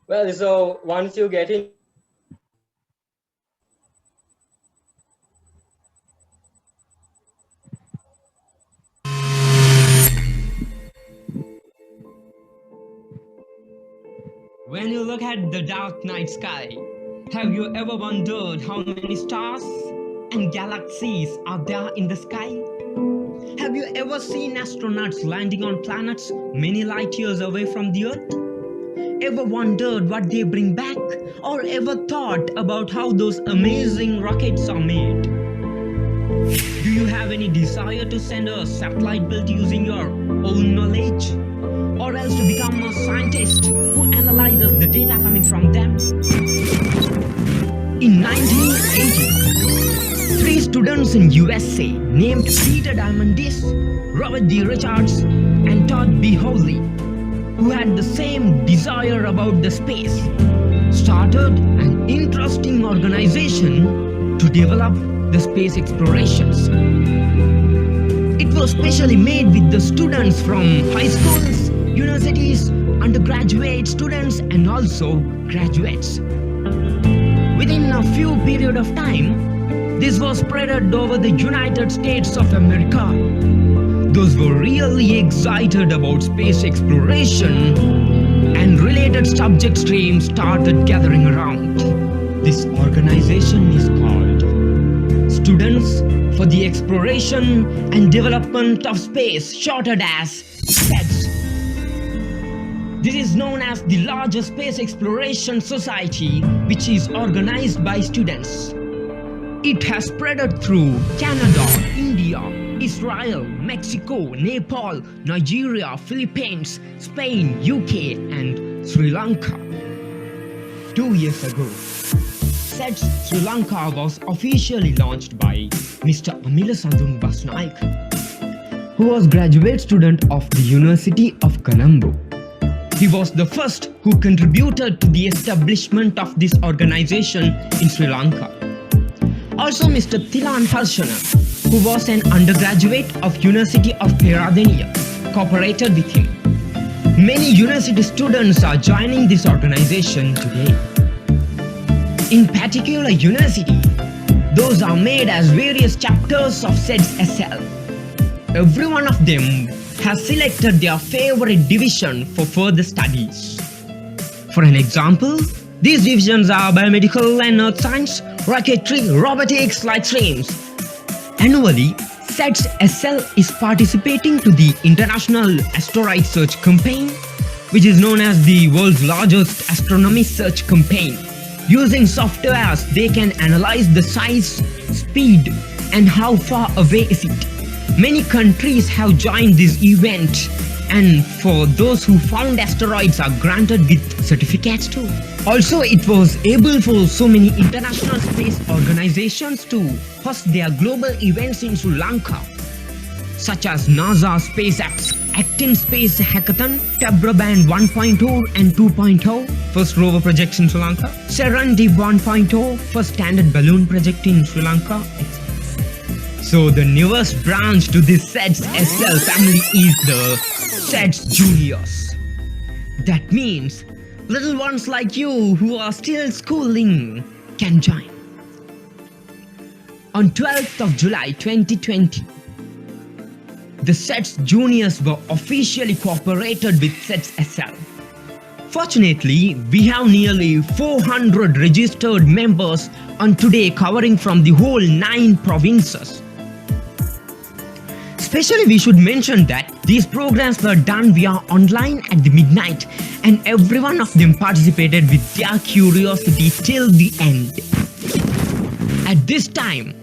Well, so once you get in, When you look at the dark night sky, have you ever wondered how many stars and galaxies are there in the sky? Have you ever seen astronauts landing on planets many light years away from the Earth? Ever wondered what they bring back? Or ever thought about how those amazing rockets are made? Do you have any desire to send a satellite built using your own knowledge? Or else to become a scientist who analyzes the data coming from them? In 1980, 3 students in USA named Peter Diamandis, Robert D. Richards, and Todd B. Hawley, who had the same desire about the space, started an interesting organization to develop the space explorations. It was specially made with the students from high schools, universities, undergraduate students, and also graduates. Within a few period of time, this was spread over the United States of America. Those were really excited about space exploration, and related subject streams started gathering around. This organization is called Students for the Exploration and Development of Space, shortened as SEDS. This is known as the largest space exploration society, which is organized by students. It has spread through Canada, India, Israel, Mexico, Nepal, Nigeria, Philippines, Spain, UK, and Sri Lanka. 2 years ago, SEDS Sri Lanka was officially launched by Mr. Amilasandun Basnaik, who was graduate student of the University of Colombo. He was the first who contributed to the establishment of this organization in Sri Lanka. Also, Mr. Thilan Harshana, who was an undergraduate of University of Peradeniya, cooperated with him. Many university students are joining this organization today. In particular university, those are made as various chapters of SEDS SL. Every one of them has selected their favorite division for further studies. For an example, these divisions are Biomedical and Earth Science, Rocketry, Robotics, Light Streams. Annually, SEDS SL is participating to the International Asteroid Search Campaign, which is known as the world's largest astronomy search campaign. Using softwares, they can analyze the size, speed, and how far away is it. Many countries have joined this event, and for those who found asteroids are granted with certificates too. Also, it was able for so many international space organizations to host their global events in Sri Lanka, such as NASA SpaceX Actin Space Hackathon, Tebraband 1.0 and 2.0, first rover project in Sri Lanka, Serendip 1.0, first standard balloon project in Sri Lanka. So the newest branch to this SEDS SL family is the SEDS Juniors. That means little ones like you who are still schooling can join. On 12th of July 2020, the SEDS Juniors were officially cooperated with SEDS SL. Fortunately, we have nearly 400 registered members on today, covering from the whole 9 provinces. Especially, we should mention that these programs were done via online at the midnight, and every one of them participated with their curiosity till the end. At this time,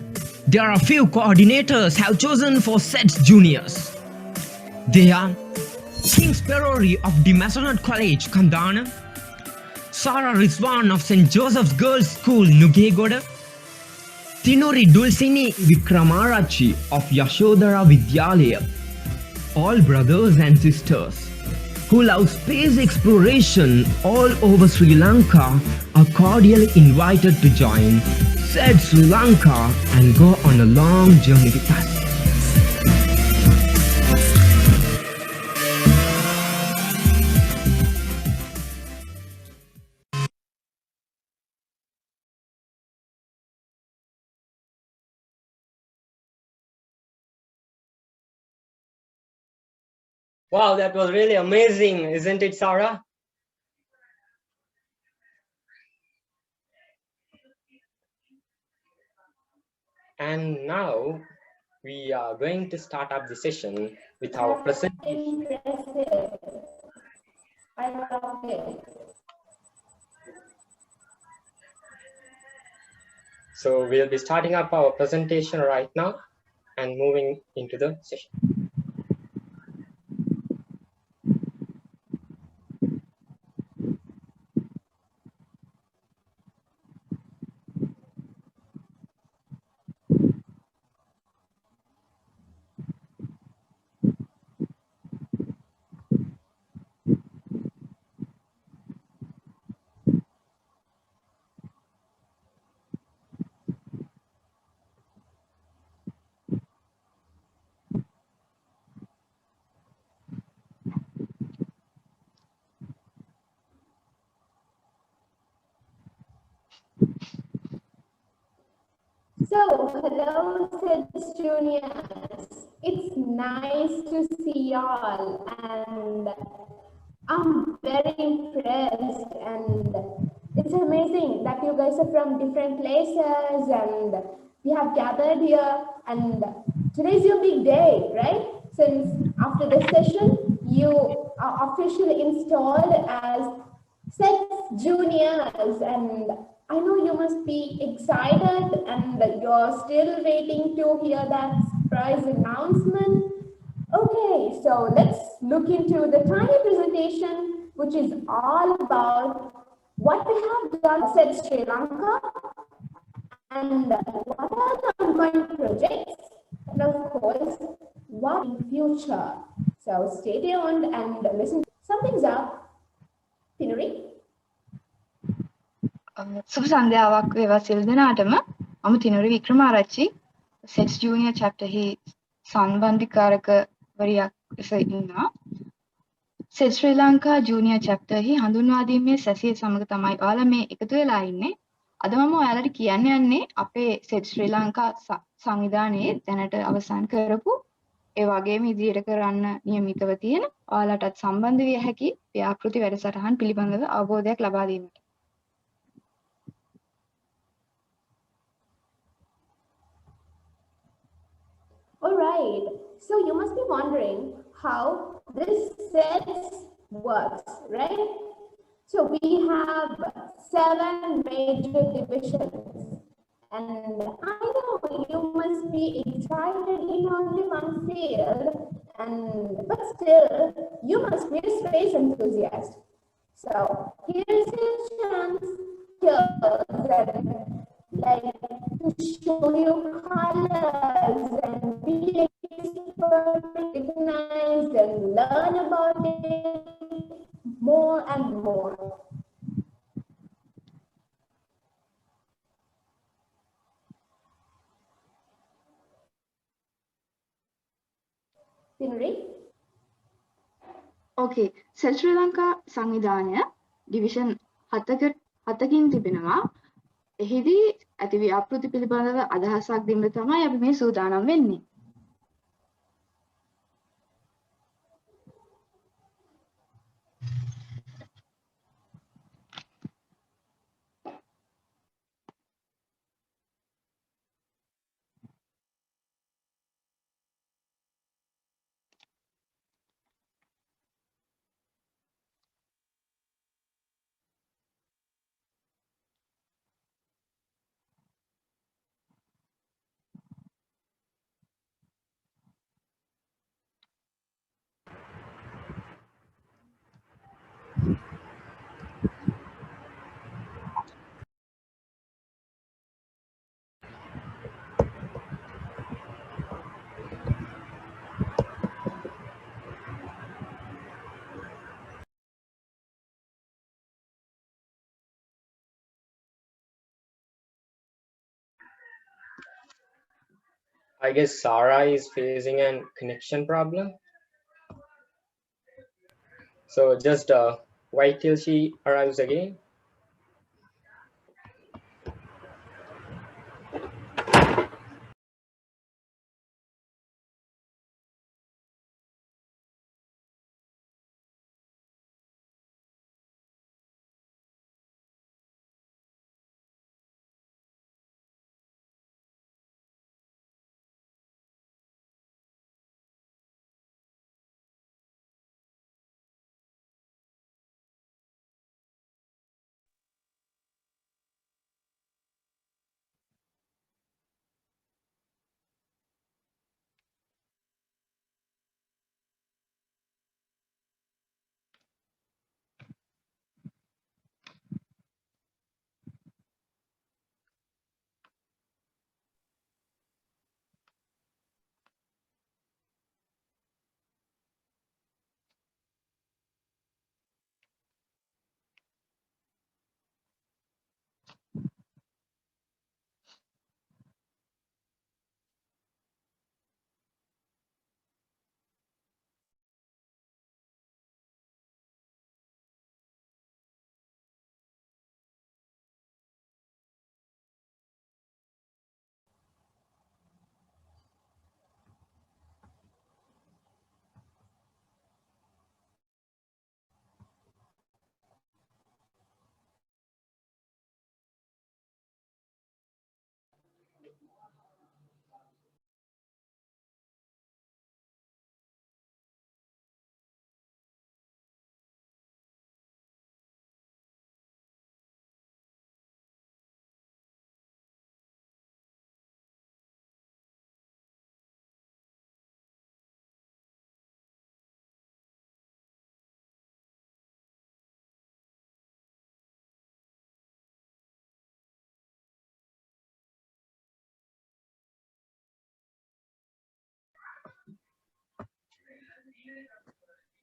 there are a few coordinators have chosen for SEDS Juniors. They are King's Perori of the Masonite College, Kandana, Sarah Rizwan of St. Joseph's Girls School, Nugegoda, Tinuri Dulcini Vikramarachi of Yashodhara Vidyalaya, all brothers and sisters who love space exploration all over Sri Lanka are cordially invited to join SEDS Sri Lanka and go on a long journey with us. Wow, that was really amazing, isn't it, Sarah? And now we are going to start up the session with our presentation. Impressive. I love it. So we'll be starting up our presentation right now and moving into the session. So, hello, SEDS Juniors. It's nice to see y'all, and I'm very impressed. And it's amazing that you guys are from different places, and we have gathered here. And today's your big day, right? Since after this session, you are officially installed as SEDS Juniors, and I know you must be excited and you're still waiting to hear that surprise announcement. Okay, so let's look into the tiny presentation, which is all about what we have done at SEDS Sri Lanka and what are the ongoing projects, and of course, what in future. So stay tuned and listen. Something's up, Pinuri. සුබ සන්ධ්‍යාවක් වේවා සියලු දෙනාටම. මම තිනුරි Wickramarachchi SEDS Junior Chapter හි සම්බන්ධිකාරකවරියක් ලෙස ඉන්නවා. SEDS Sri Lanka Junior Chapter හි හඳුන්වා දීමේ සැසිය සමග තමයි ඔයාලා මේ එකතු වෙලා ඉන්නේ. අද මම ඔයාලට කියන්න යන්නේ අපේ SEDS Sri Lanka සංවිධානයේ දැනට අවසන් කරපු ඒ වගේම ඉදිරියට කරන්න නියමිතව තියෙන ඔයාලටත් සම්බන්ධ විය හැකි ව්‍යාපෘති වැඩසටහන් පිළිබඳව අවබෝධයක් ලබා දීමට. All right, so you must be wondering how this SEDS works, right? So we have 7 major divisions, and I know you must be excited in only one field, but still, you must be a space enthusiast. So here's your chance to show you colors and be recognized and learn about it more and more. Pinuri? Okay, SEDS Sri Lanka සංවිධානය division 7කින් තිබෙනවා. එහිදී ඇති ව්‍යාපෘති පිළිබඳව අදහසක් දෙන්න තමයි අපි මේ සූදානම් වෙන්නේ. I guess Sarah is facing a connection problem. So just wait till she arrives again.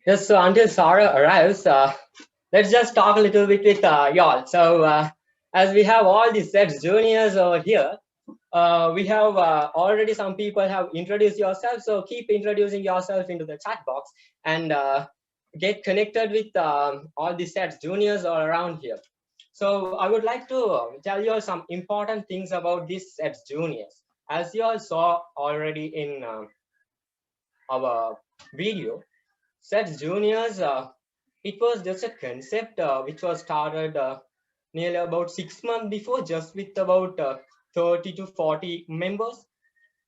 Yes, so until Sarah arrives, let's just talk a little bit with y'all. So as we have all these SEDS juniors over here, we have already some people have introduced yourself. So keep introducing yourself into the chat box and get connected with all the SEDS juniors all around here. So I would like to tell you all some important things about these SEDS juniors. As you all saw already in our video, SEDS juniors, it was just a concept which was started nearly about 6 months before, just with about 30 to 40 members.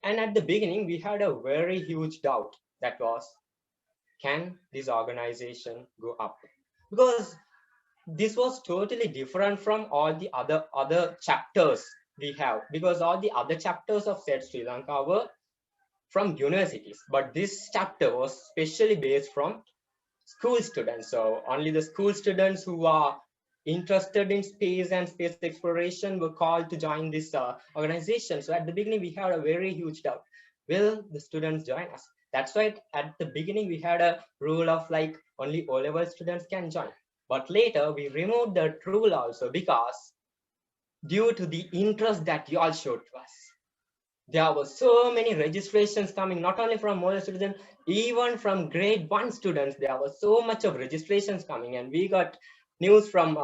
And at the beginning, we had a very huge doubt, that was, can this organization go up? Because this was totally different from all the other chapters we have, because all the other chapters of SEDS Sri Lanka were from universities, but this chapter was specially based from school students. So only the school students who are interested in space and space exploration were called to join this organization. So at the beginning, we had a very huge doubt. Will the students join us? That's why at the beginning, we had a rule of like only O-level students can join. But later, we removed that rule also, because due to the interest that you all showed to us, there were so many registrations coming, not only from model students, even from grade 1 students. There was so much of registrations coming, and we got news from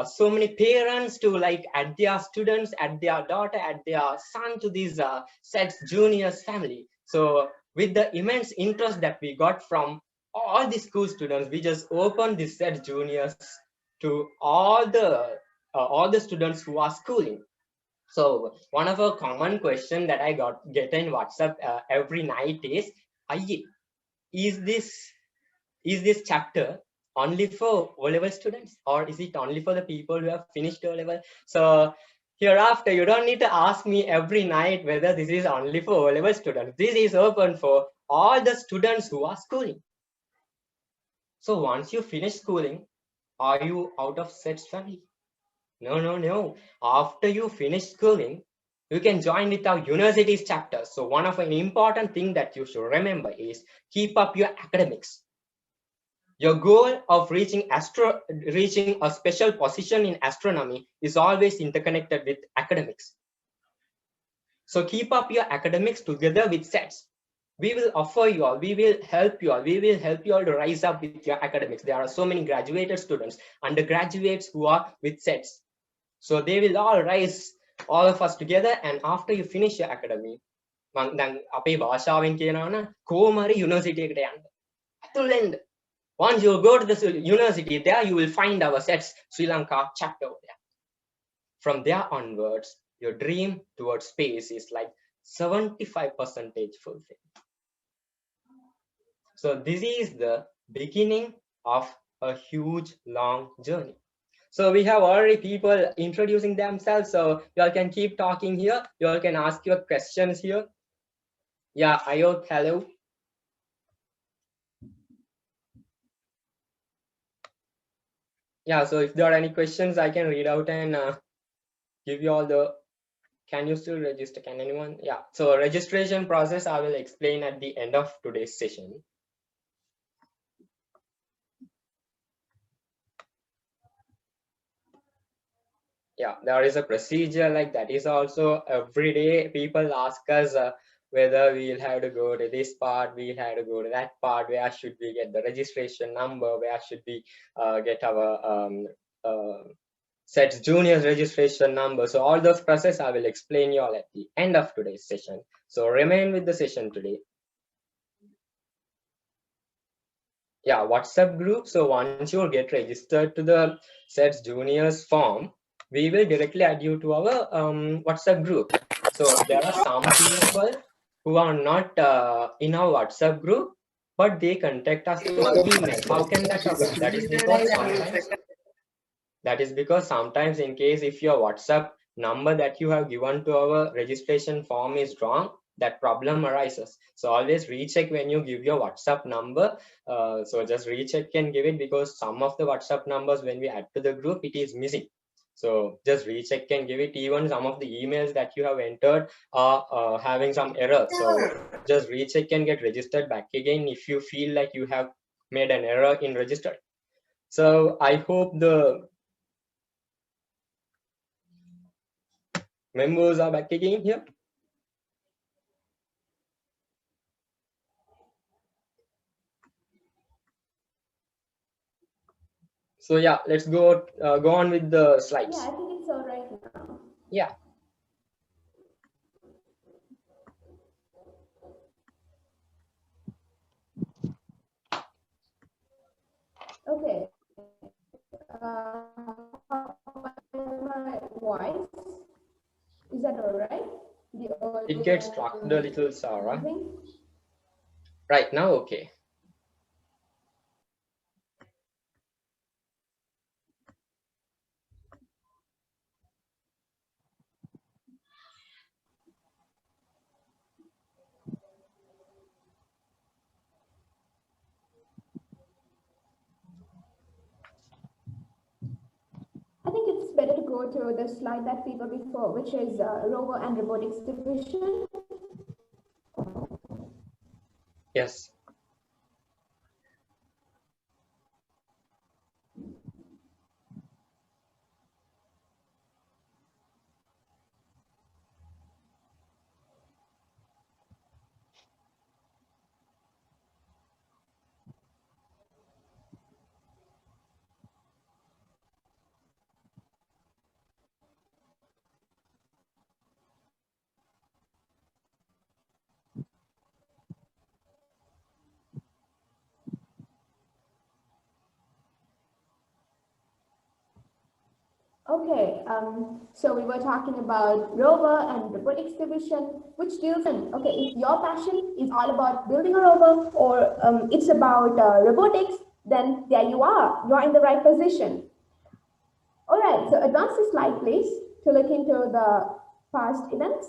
so many parents to like add their students, add their daughter, add their son to these SEDS juniors family. So with the immense interest that we got from all the school students, we just opened the SEDS juniors to all the students who are schooling. So one of a common question that I get in WhatsApp every night is, is this chapter only for O-level students, or is it only for the people who have finished O-level? So hereafter, you don't need to ask me every night whether this is only for O-level students. This is open for all the students who are schooling. So once you finish schooling, are you out of SEDS family? No. After you finish schooling, you can join with our universities chapter. So one of an important thing that you should remember is keep up your academics. Your goal of reaching a special position in astronomy is always interconnected with academics. So keep up your academics together with SEDS. We will offer you all, we will help you all to rise up with your academics. There are so many graduated students, undergraduates who are with SEDS. So they will all rise, all of us together, and after you finish your academy, university. Once you go to the university, there you will find our SEDS Sri Lanka chapter over there. From there onwards, your dream towards space is like 75% fulfilled. So this is the beginning of a huge, long journey. So we have already people introducing themselves. So you all can keep talking here. You all can ask your questions here. Yeah, Ayot, hello. Yeah, so if there are any questions, I can read out and give you all the, can you still register? Can anyone? Yeah, so registration process, I will explain at the end of today's session. Yeah, there is a procedure like that. Is also every day people ask us whether we'll have to go to this part, we'll have to go to that part, where should we get the registration number, where should we get our SEDS Juniors registration number. So all those process I will explain you all at the end of today's session. So remain with the session today. Yeah, WhatsApp group. So once you get registered to the SEDS Juniors form, we will directly add you to our WhatsApp group. So there are some people who are not in our WhatsApp group, but they contact us through email. How can that happen? That is because sometimes in case if your WhatsApp number that you have given to our registration form is wrong, that problem arises. So always recheck when you give your WhatsApp number. So just recheck and give it, because some of the WhatsApp numbers when we add to the group, it is missing. So just recheck and give it. Even some of the emails that you have entered are having some error. So just recheck and get registered back again if you feel like you have made an error in register. So I hope the members are back again here. So yeah, let's go on with the slides. Yeah, I think it's all right now. Yeah. Okay. My voice, is that all right? It gets struck a little, Sarah. Right now, okay. I think it's better to go to the slide that we got before, which is Rover and Robotics Division. Yes. Okay, so we were talking about Rover and Robotics Division, which deals in, okay, if your passion is all about building a rover or it's about robotics, then there you are, you're in the right position. All right, so advance the slide, please, to look into the past events.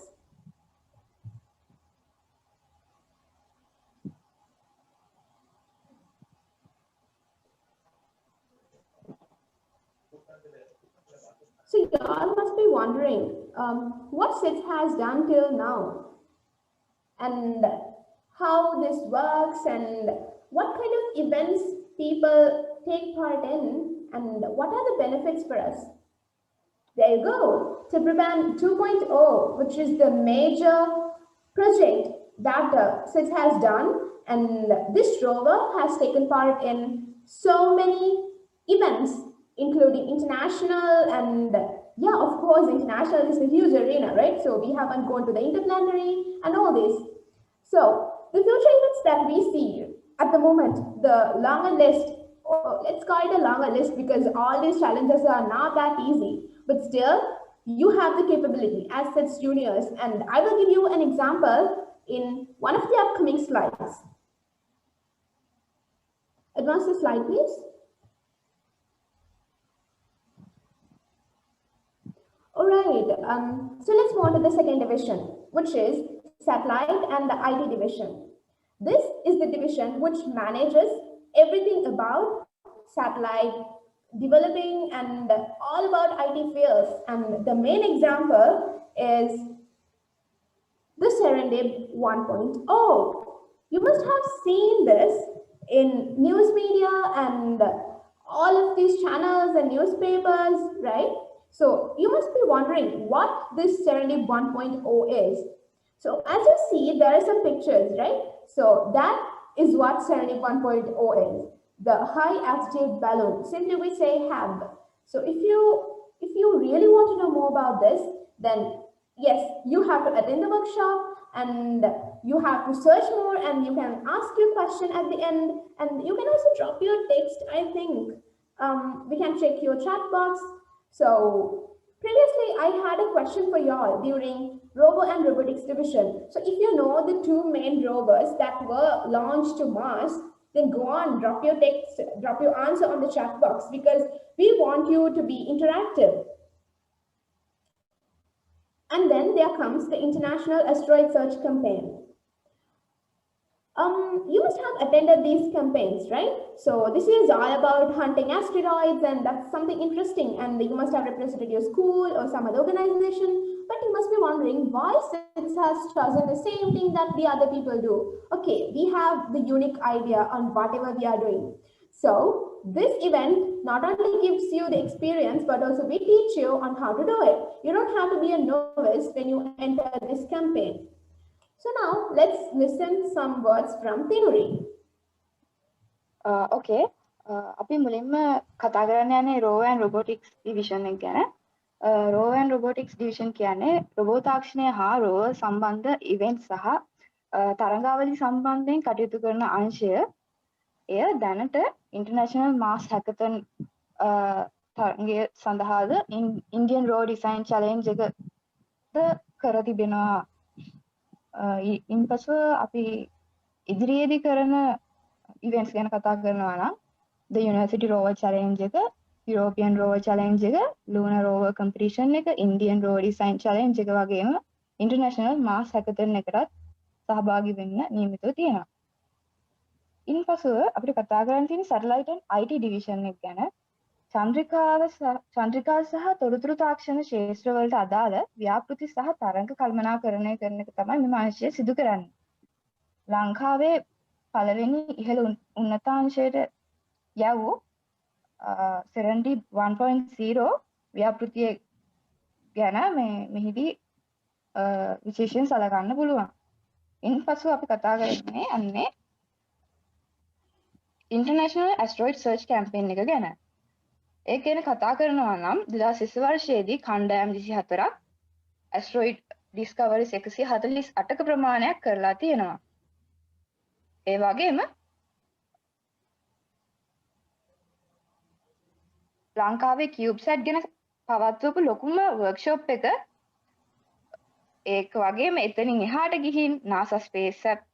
So you all must be wondering what SEDS has done till now and how this works and what kind of events people take part in and what are the benefits for us. There you go, Tibraban 2.0, which is the major project that SEDS has done, and this rover has taken part in so many events including international and yeah, of course, international is a huge arena, right? So we haven't gone to the interplanetary and all this. So the future events that we see at the moment, the longer list, or let's call it a longer list because all these challenges are not that easy, but still you have the capability as SEDS juniors, and I will give you an example in one of the upcoming slides. Advance the slide, please. All right, so let's move on to the second division, which is satellite and the IT division. This is the division which manages everything about satellite developing and all about IT fields. And the main example is the SEDS 1.0. You must have seen this in news media and all of these channels and newspapers, right? So you must be wondering what this SEDS 1.0 is. So as you see, there are some pictures, right? So that is what SEDS 1.0 is, the high altitude balloon. Simply we say HAB. So if you really want to know more about this, then yes, you have to attend the workshop and you have to search more and you can ask your question at the end and you can also drop your text, I think. We can check your chat box. So previously I had a question for y'all during Rover and Robotics division. So if you know the two main rovers that were launched to Mars, then go on, drop your text, drop your answer on the chat box because we want you to be interactive. And then there comes the International Asteroid Search Campaign. You must have attended these campaigns, right? So this is all about hunting asteroids, and that's something interesting. And you must have represented your school or some other organization. But you must be wondering why SEDS has chosen the same thing that the other people do. Okay, we have the unique idea on whatever we are doing. So this event not only gives you the experience, but also we teach you on how to do it. You don't have to be a novice when you enter this campaign. So now let's listen some words from Tinuri. Okay. අපි මුලින්ම කතා කරන්න යන්නේ Rover and Robotics Division එක ගැන. Rover and Robotics Division කියන්නේ robot තාක්ෂණය හා Rover සම්බන්ධ ඉවෙන්ට් සහ තරඟාවලි සම්බන්ධයෙන් කටයුතු කරන අංශය. එය දැනට ඉන්ටර්නැෂනල් මාස් හැකතන් තරගය සඳහාද ඉන්දියන් රෝඩ් ඩිසයින් චැලෙන්ජ් එකද කර තිබෙනවා. ඉන්පසු අපි ඉදිරියේදී කරන ඉවෙන්ට්ස් ගැන කතා කරනවා නම් the University Rover Challenge එක, European Rover Challenge එක, Lunar Rover Competition එක, Indian Rover Design Challenge එක වගේම International Mars Hackathon එකටත් සහභාගී වෙන්න නියමිතව තියෙනවා. ඉන්පසු අපිට කතා කරන්න තියෙන Satellite and IT Division එක ගැන. චන්ද්‍රිකා සහ තොරතුරු තාක්ෂණ ක්ෂේත්‍රවලට අදාළ ව්‍යාපෘති සහ තරඟ කළමනාකරණය කරන එක තමයි මේ අංශය සිදු කරන්නේ. ලංකාවේ පළවෙනි ඉහළ උන්නතාංශයට යවූ Serenity 1.0 ව්‍යාපෘතිය ගැන මෙහිදී විශේෂයෙන් සලකන්න පුළුවන්. ඉන්පසු අපි කතා කරන්නේ අන්නේ International Asteroid Search Campaign එක ගැන. ඒ ගැන කතා කරනවා නම් 2020 වර්ෂයේදී කණ්ඩායම් 24ක් ඇස්ට්‍රොයිඩ් ඩිස්කවරිස් 148ක ප්‍රමාණයක් කරලා තියෙනවා. ඒ වගේම ලංකාවේ CubeSat ගැන පවත්වපු ලොකුම වර්ක්ෂොප් එක ඒක වගේම එතනින් එහාට ගිහින් NASA Space App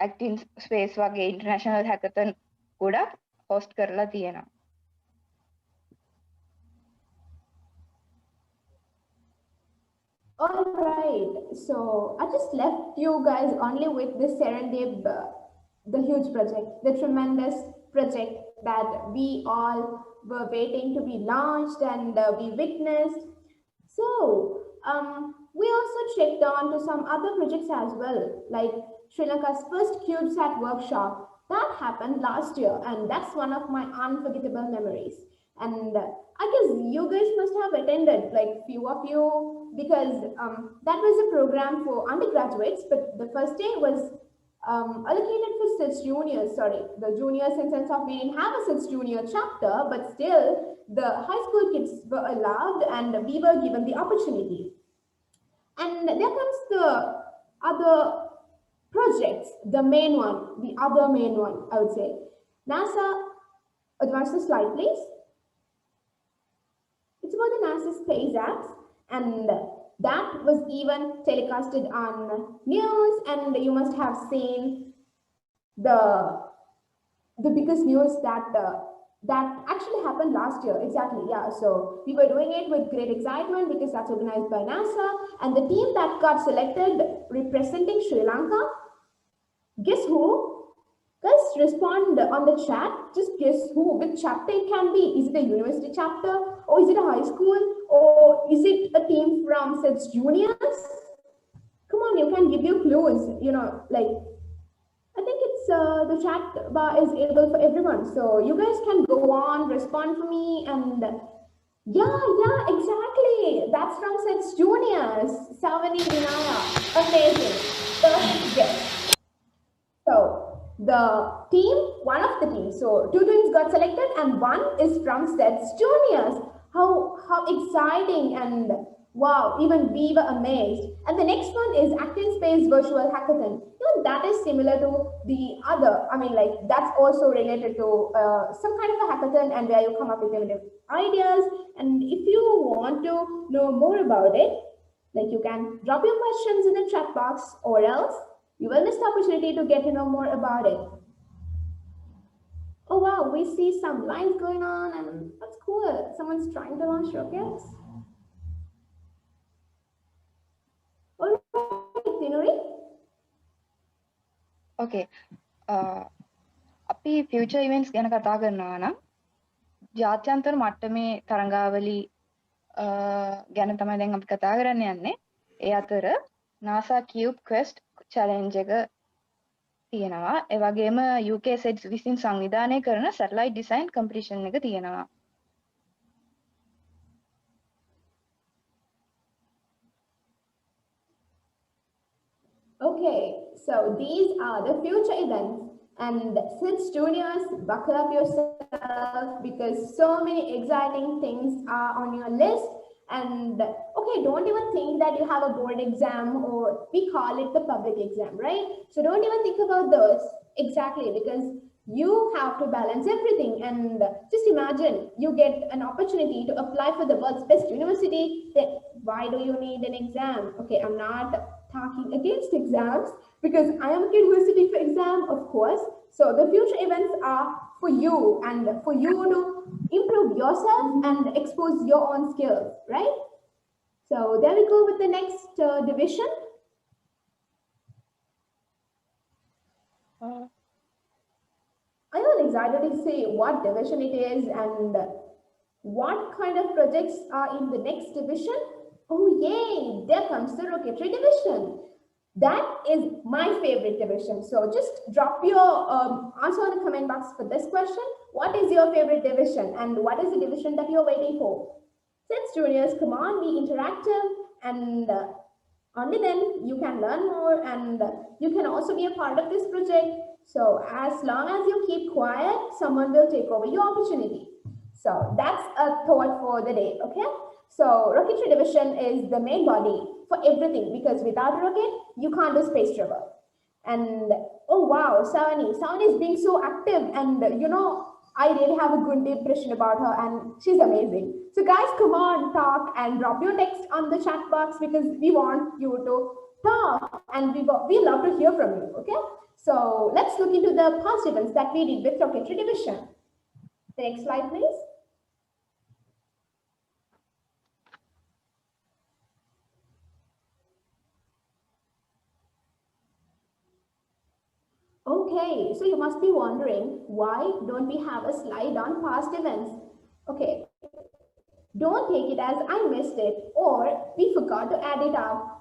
Active Space වගේ ඉන්ටර්නැෂනල් හැකතන් ගොඩක් හොස්ට් කරලා තියෙනවා. All right, so I just left you guys only with this Serendip, the huge project, the tremendous project that we all were waiting to be launched and we witnessed. So we also checked on to some other projects as well, like Sri Lanka's first CubeSat workshop that happened last year, and that's one of my unforgettable memories. And I guess you guys must have attended, like few of you, because that was a program for undergraduates, but the first day was allocated for SEDS Juniors, the juniors in sense of we didn't have a SEDS Junior Chapter, but still the high school kids were allowed and we were given the opportunity. And there comes the other projects, the other main one, I would say. NASA, advance the slide, please. It's about the NASA Space Apps, and that was even telecasted on news, and you must have seen the biggest news that actually happened last year. Exactly, yeah. So we were doing it with great excitement because that's organized by NASA, and the team that got selected representing Sri Lanka, guess who? Guys, respond on the chat. Just guess who, which chapter it can be. Is it a university chapter, or is it a high school, or is it a team from SEDS Juniors? Come on, you can give you clues. You know, like I think it's the chat bar is able for everyone, so you guys can go on, respond for me, and yeah, exactly. That's from SEDS Juniors. Savani Vinaya, amazing. Perfect guess. So the team, one of the teams, so two teams got selected and one is from SEDS Juniors. How exciting, and wow, even we were amazed. And the next one is Active Space Virtual Hackathon. You know, that is similar to the other. I mean, like that's also related to some kind of a hackathon, and where you come up with innovative ideas. And if you want to know more about it, like you can drop your questions in the chat box, or else you will miss the opportunity to get to know more about it. Oh wow, we see some lines going on, and that's cool. Someone's trying to launch rockets. All right, Tinuri. Okay. අපි future events ගැන කතා කරනවා නම් ජාත්‍යන්තර මට්ටමේ තරඟාවලි ගැන තමයි දැන් අපි කතා කරන්න යන්නේ. ඒ අතර NASA Cube Quest challenge එක තියෙනවා. ඒ වගේම UK SEDS විසින් සංවිධානය කරන satellite design competition එක තියෙනවා. Okay, so these are the future events. And SEDS Juniors, buckle up yourself because so many exciting things are on your list. And okay, don't even think that you have a board exam, or we call it the public exam, right? So don't even think about those. Exactly, because you have to balance everything. And just imagine you get an opportunity to apply for the world's best university. Then why do you need an exam? Okay, I'm not talking against exams because I am a kid who is sitting for exam, of course. So the future events are for you and for you to improve yourself and expose your own skills, right? So there we go with the next division. I'm all excited to see what division it is and what kind of projects are in the next division. Oh yay, there comes the Rocketry Division. That is my favorite division. So just drop your answer on the comment box for this question. What is your favorite division and what is the division that you're waiting for? SEDS Juniors, come on, be interactive, and only then you can learn more and you can also be a part of this project. So as long as you keep quiet, someone will take over your opportunity. So that's a thought for the day, okay? So Rocketry Division is the main body for everything because without a rocket, you can't do space travel. And oh wow, Savani is being so active, and you know, I really have a good impression about her and she's amazing. So guys, come on, talk and drop your text on the chat box because we want you to talk and we love to hear from you, okay? So let's look into the past events that we did with Rocketry Division. The next slide, please. Okay, so you must be wondering, why don't we have a slide on past events? Okay, don't take it as I missed it or we forgot to add it up.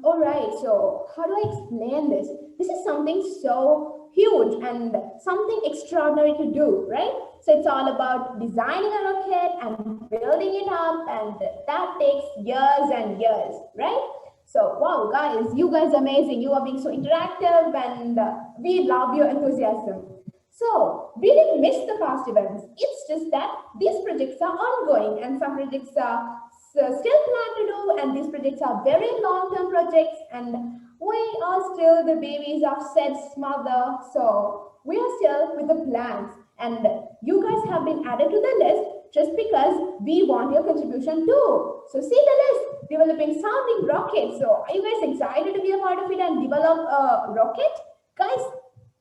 All right, so how do I explain this? This is something so huge and something extraordinary to do, right? So it's all about designing a rocket and building it up, and that takes years and years, right? So wow, guys, you guys are amazing. You are being so interactive and we love your enthusiasm. So we didn't miss the past events. It's just that these projects are ongoing and some projects are still planned to do, and these projects are very long-term projects, and we are still the babies of SEDS mother. So we are still with the plans, and you guys have been added to the list just because we want your contribution too. So see the list, developing sounding rockets. So are you guys excited to be a part of it and develop a rocket? Guys,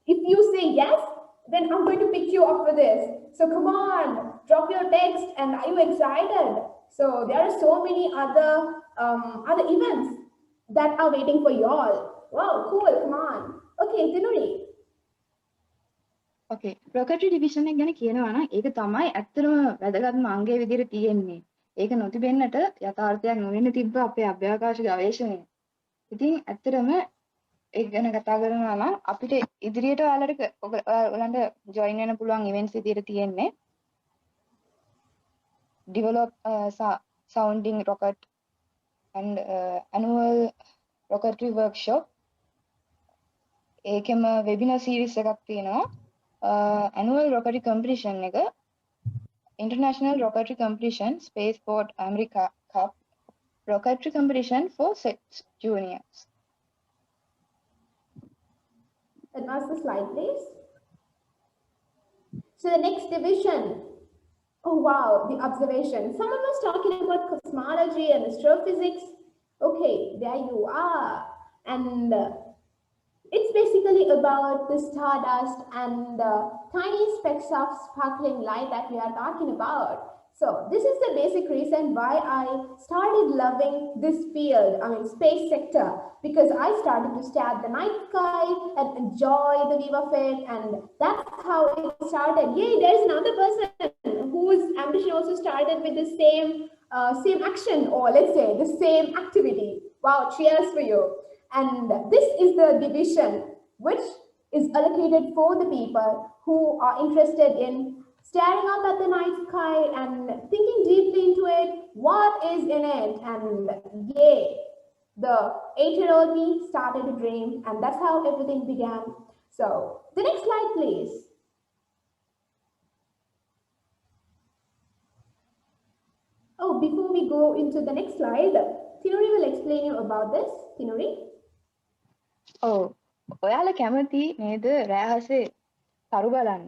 if you say yes, then I'm going to pick you up for this. So come on, drop your text, and are you excited? So there are so many other events that are waiting for you all. Wow, cool, come on. Okay, Dinuri. Okay, Rocketry Division එක ගැන කියනවා නම් ඒක තමයි ඇත්තටම වැදගත්ම අංගය විදිහට තියෙන්නේ. ඒක නොතිබෙන්නට යථාර්ථයක් නොවෙන්න තිබ්බ අපේ අභ්‍යවකාශ ගවේෂණය. ඉතින් ඇත්තටම ඒක ගැන කතා කරනවා නම් අපිට ඉදිරියට ඔයාලට ජොයින් වෙන්න පුළුවන් ඉවෙන්ට්ස් විදිහට තියෙන්නේ develop sounding rocket and annual rocketry workshop. ඒකෙම webinar series එකක් තියෙනවා. Annual rocketry competition එක International Rocketry Competition Spaceport America Cup Rocketry Competition for SEDS Juniors. Advance the slide, please. So the next division. Oh wow, the observation. Someone was talking about cosmology and astrophysics. Okay, there you are. And it's basically about the stardust and tiny specks of sparkling light that we are talking about. So this is the basic reason why I started loving this field, space sector, because I started to stare at the night sky and enjoy the view of it, and that's how it started. Yay, there's another person whose ambition also started with the same action, or let's say the same activity. Wow, cheers for you. And this is the division which is allocated for the people who are interested in staring up at the night sky and thinking deeply into it, what is in it, and yay, the 8-year-old me started to dream, and that's how everything began. So the next slide, please. Oh, before we go into the next slide, Tinuri will explain you about this. Tinuri? ඔව්. ඔයාලා කැමති නේද රෑහසේ තරු බලන්න?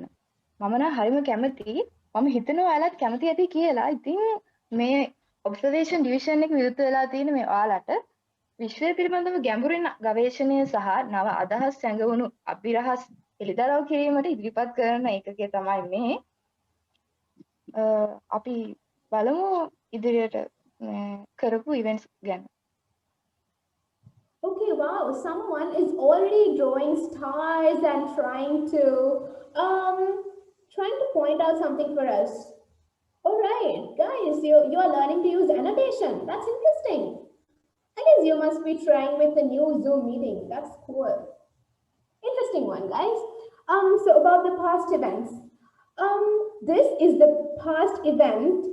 මම නම් හරිම කැමති. මම හිතනවා ඔයාලත් කැමති ඇති කියලා. ඉතින් මේ ඔබ්සර්වේෂන් ඩිවිෂන් එක විරුද්ධ වෙලා තියෙන මේ ඔයාලට විශ්වය පිළිබඳව ගැඹුරින් ගවේෂණය සහ නව අදහස් සැඟවුණු අභිරහස් එළිදරව් කිරීමට ඉදිරිපත් කරන එකකේ තමයි මේ. අපි බලමු ඉදිරියට කරපු ඉවෙන්ට්ස් ගැන. Okay, wow, someone is already drawing stars and trying to point out something for us. All right, guys, you are learning to use annotation. That's interesting. I guess you must be trying with the new Zoom meeting. That's cool. Interesting one, guys. So about the past events. This is the past event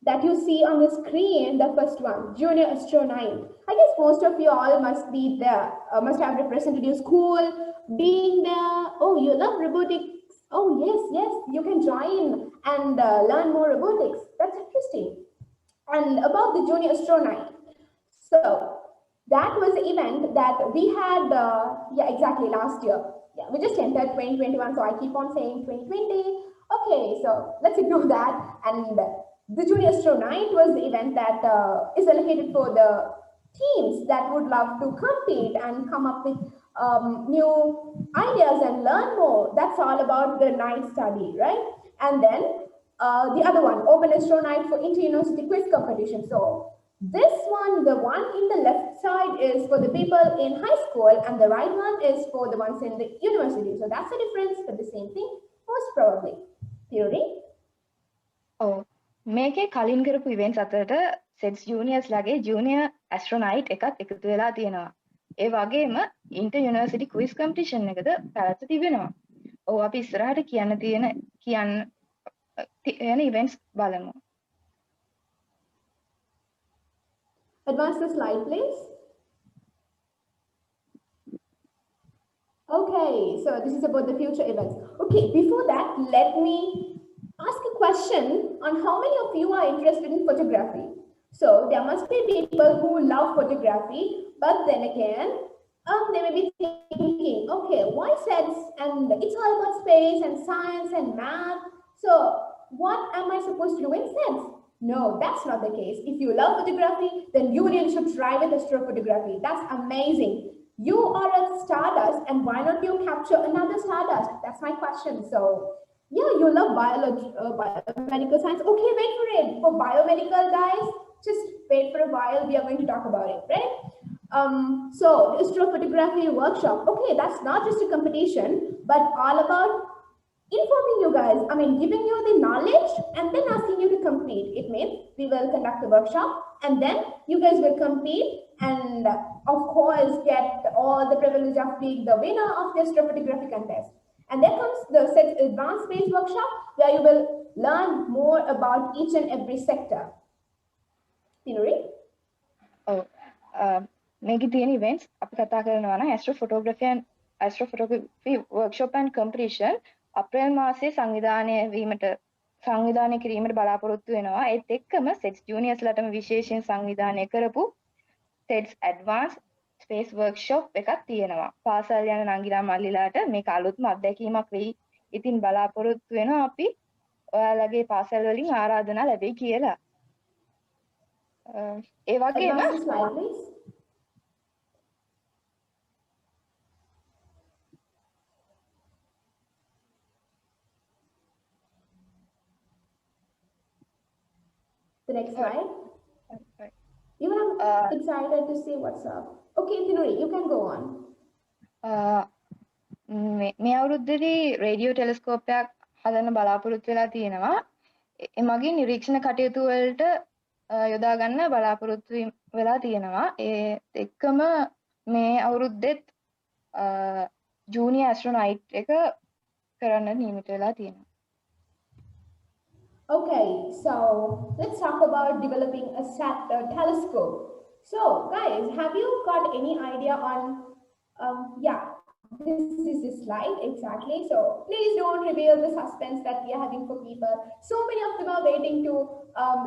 that you see on the screen, the first one, Junior Astro 9. I guess most of you all must be there, must have represented your school, being there. Oh, you love robotics. Oh, yes, you can join and learn more robotics. That's interesting. And about the Junior Astro 9. So that was the event that we had, exactly last year. Yeah, we just entered 2021, so I keep on saying 2020. Okay, so let's ignore that. And the Junior Astro Night was the event that is allocated for the teams that would love to compete and come up with new ideas and learn more. That's all about the night study, right? And then the other one, Open Astro Night for inter-university quiz competition. So this one, the one in the left side is for the people in high school, and the right one is for the ones in the university. So that's the difference, but the same thing, most probably. Theory? ඔව්. මේකේ කලින් කරපු events අතරට SEDS Juniors ලාගේ Junior Astronaut එකත් එකතු වෙලා තියෙනවා. ඒ වගේම inter university quiz competition එකද පැවැත්ව තිබෙනවා. ඔව් අපි ඉස්සරහට කියන්න ඉවෙන්ට්ස් බලමු. Advance the slide, please. Okay, so this is about the future events. Okay, before that, let me ask a question on how many of you are interested in photography. So there must be people who love photography, but then again, they may be thinking, okay, why SEDS? And it's all about space and science and math. So what am I supposed to do in SEDS? No, that's not the case. If you love photography, then you really should try with astrophotography. That's amazing. You are a stardust, and why not you capture another stardust? That's my question. So yeah, you love biomedical science. Okay, wait for it. For biomedical, guys, just wait for a while. We are going to talk about it, right? So the astrophotography workshop. Okay, that's not just a competition, but all about informing you guys. Giving you the knowledge and then asking you to compete. It means we will conduct a workshop and then you guys will compete and of course get all the privilege of being the winner of the astrophotography contest. And then comes the SEDS Advanced Space Workshop, where you will learn more about each and every sector. Tinuri? ඔව්. මේකේ තියෙන events අපි කතා කරනවා නම් astrophotography workshop and competition අප්‍රේල් මාසයේ සංවිධානය කිරීමට බලාපොරොත්තු වෙනවා. ඒත් එක්කම SEDS Juniors ලටම විශේෂයෙන් සංවිධානය කරපු SEDS Advanced Space Workshop එකක් තියෙනවා. පාසල් යන නංගිලා මල්ලිලාට මේක අලුත්ම අත්දැකීමක් වෙයි. ඉතින් බලාපොරොත්තු වෙනවා අපි ඔයාලගේ පාසල් වලින් ආරාධනා ලැබෙයි කියලා. ඒ වගේම The next slide. Right. You are excited to see what's up. Okay, Tinuri, you can go on. මේ අවුරුද්දේදී රේඩියෝ ටෙලස්කෝප් එකක් හදන්න බලාපොරොත්තු වෙලා තියෙනවා. ඒ මගින් නිරීක්ෂණ කටයුතු වලට යොදා ගන්න බලාපොරොත්තු වෙලා තියෙනවා. ඒ එක්කම මේ අවුරුද්දෙත් ජූනියර් ඇස්ට්‍රොනයිට් එක කරන්න නියමිත වෙලා තියෙනවා. Okay, so let's talk about developing a telescope. So, guys, have you got any idea on, yeah, this is the slide, exactly. So, please don't reveal the suspense that we are having for people. So many of them are waiting to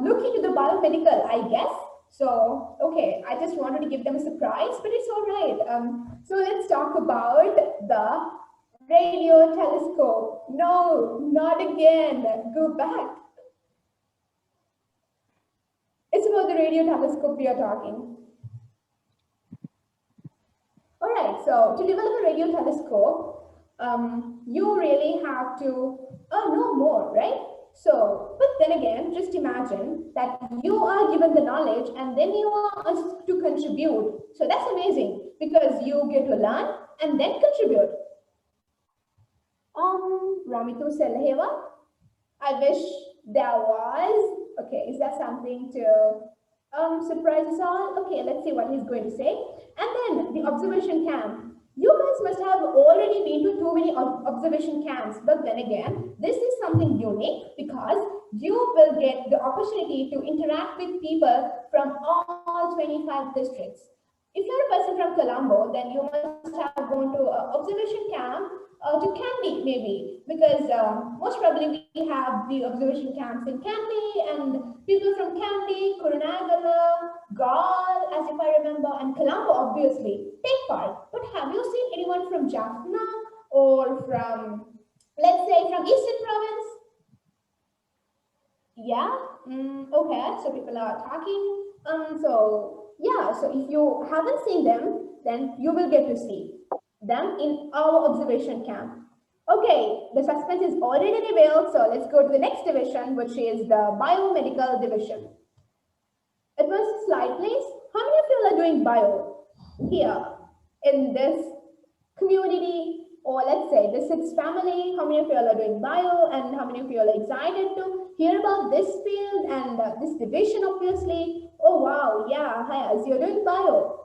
look into the biomedical, I guess. So, okay, I just wanted to give them a surprise, but it's all right. So, let's talk about the radio telescope. No, not again. Go back. It's about the radio telescope we are talking. All right, so to develop a radio telescope, you really have to know more, right? So, but then again, just imagine that you are given the knowledge and then you are asked to contribute. So that's amazing because you get to learn and then contribute. Ramitu Selheva, I wish there was. Okay, is there something to surprise us all? Okay, let's see what he's going to say. And then the observation camp. You guys must have already been to too many observation camps, but then again, this is something unique because you will get the opportunity to interact with people from all 25 districts. If you're a person from Colombo, then you must have gone to an observation camp to Kandy, maybe, because most probably we have the observation camps in Kandy, and people from Kandy, Kurunagala, Gaul, as if I remember, and Colombo, obviously, take part. But have you seen anyone from Jaffna or from, let's say, from Eastern Province? Yeah? Okay, so people are talking. Yeah, so if you haven't seen them, then you will get to see them in our observation camp. Okay, the suspense is already revealed, so let's go to the next division, which is the Biomedical Division. Advance the slide, please. How many of you are doing bio here in this community, or let's say the SEDS family? How many of you are doing bio, and how many of you are excited to hear about this field and this division, obviously? Oh, wow, yeah, hi, as you're doing bio.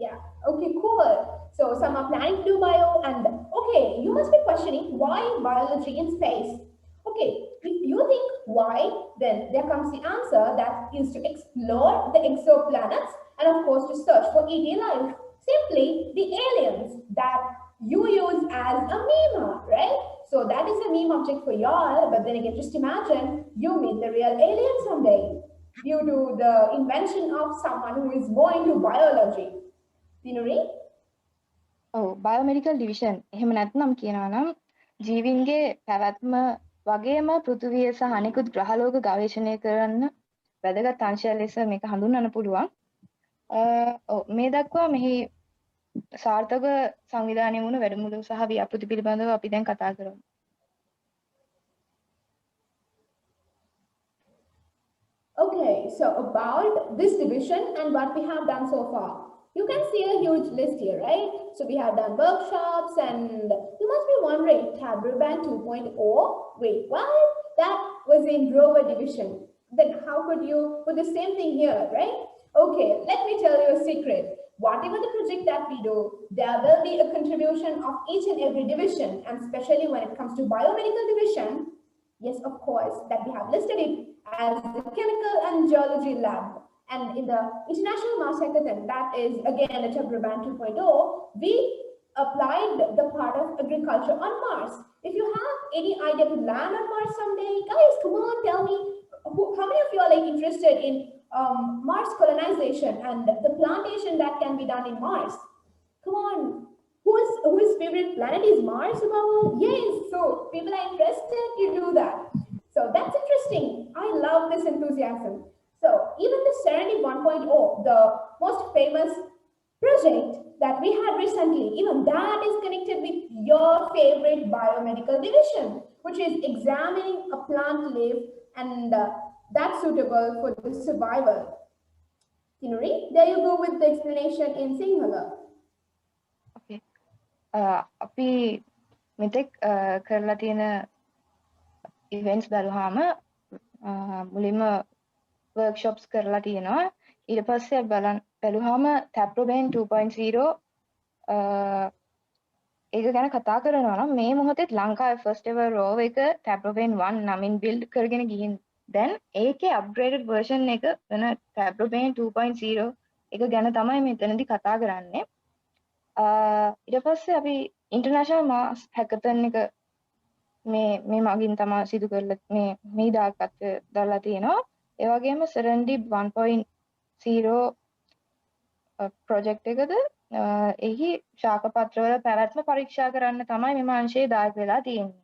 Yeah, okay, cool. So some are planning to do bio, and okay, you must be questioning why biology in space. Okay, if you think why, then there comes the answer, that is to explore the exoplanets and of course to search for ET life. Simply the aliens that you use as a meme, right? So that is a meme object for y'all, but then again, just imagine you meet the real alien someday due to the invention of someone who is more into biology. Tinuri? Biomedical division එහෙම නැත්නම් කියනවා නම් ජීවීන්ගේ පැවැත්ම වගේම පෘථිවිය සහ අනෙකුත් ග්‍රහලෝක ගවේෂණය කරන්න වැදගත් අංශය ලෙස මේක හඳුන්වන්න පුළුවන්. මේ දක්වා මෙහි සාර්ථක සංවිධානය වුණු වැඩමුළු සහ ව්‍යාපෘති පිළිබඳව අපි දැන් කතා කරමු. Okay, so about this division and what we have done so far. You can see a huge list here, right? So we have done workshops, and you must be wondering, Tableau Band 2.0? Wait, what? That was in Rover division. Then how could you put the same thing here, right? Okay, let me tell you a secret. Whatever the project that we do, there will be a contribution of each and every division, and especially when it comes to biomedical division, yes, of course, that we have listed it as the chemical and geology lab. And in the International Mars Hackathon, that is again a Tableau Band 2.0, we applied the part of agriculture on Mars. If you have any idea to land on Mars someday, guys, come on, tell me, how many of you are like interested in Mars colonization and the plantation that can be done in Mars? Come on, whose favorite planet is Mars? Yes, so people are interested to do that. So that's interesting. I love this enthusiasm. So even the Serenity 1.0, the most famous project that we had recently, even that is connected with your favorite biomedical division, which is examining a plant leaf and that's suitable for the survival. Tinuri, there you go with the explanation in Sinhala. Okay. අපි මෙතෙක් කරලා තියෙන events බලුවාම මුලින්ම workshops කරලා තියෙනවා. ඊට පස්සේ බැලුවාම Taproban 2.0 ඒක ගැන කතා කරනවා නම් මේ මොහොතේ ලංකාවේ first ever Rover එක Taproban 1 නමින් build කරගෙන ගිහින් දැන් ඒකේ upgraded version එක වෙන Taproban 2.0 එක ගැන තමයි මෙතනදී කතා කරන්නේ. ඊට පස්සේ අපි international mass hackathon එක මේ මගින් තමයි සිදු කරලා මේ දායකත්වය දාලා තියෙනවා. ඒ වගේම Serendip 1.0 project එකද එහි ශාක පත්‍රවල පැවැත්ම පරීක්ෂා කරන්න තමයි මේ අංශයේ දායක වෙලා තියෙන්නේ.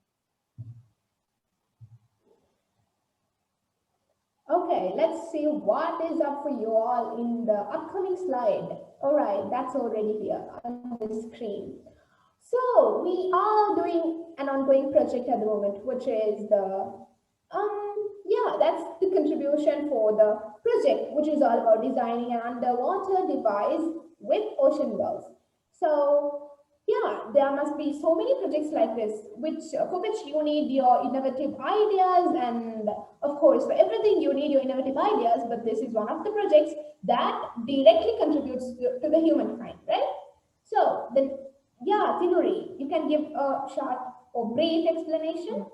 Okay, let's see what is up for you all in the upcoming slide. All right, that's already here on the screen. So we are doing an ongoing project at the moment, which is the that's the contribution for the project, which is all about designing an underwater device with ocean wells. So yeah, there must be so many projects like this, for which you need your innovative ideas, and of course, for everything you need your innovative ideas. But this is one of the projects that directly contributes to the humankind, right? So then, yeah, Tinuri, you can give a short or brief explanation.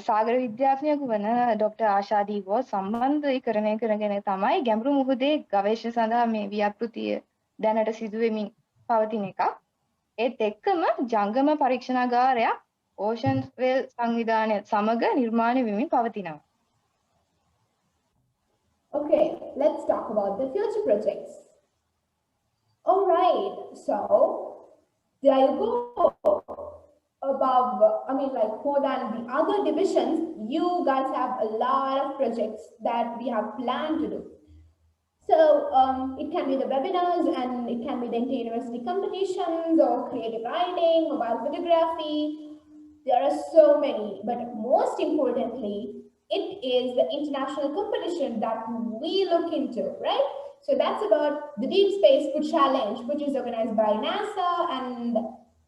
සාගර විද්‍යාඥයෙකු වන doctor ආශා දීවෝ සම්බන්ධීකරණය කරගෙන තමයි ගැඹුරු මුහුදේ ගවේෂණ සඳහා මේ ව්‍යාපෘතිය දැනට සිදු වෙමින් පවතින එක. ඒත් එක්කම ජංගම පරීක්ෂණාගාරයක් ඕෂන් වෙල් සංවිධානය සමග නිර්මාණය වෙමින් පවතිනවා. Okay, let's talk about the future projects. All right, so there you go. More than the other divisions, you guys have a lot of projects that we have planned to do. So it can be the webinars, and it can be the inter-university competitions, or creative writing, mobile photography. There are so many, but most importantly, it is the international competition that we look into, right? So that's about the Deep Space Food Challenge, which is organized by NASA and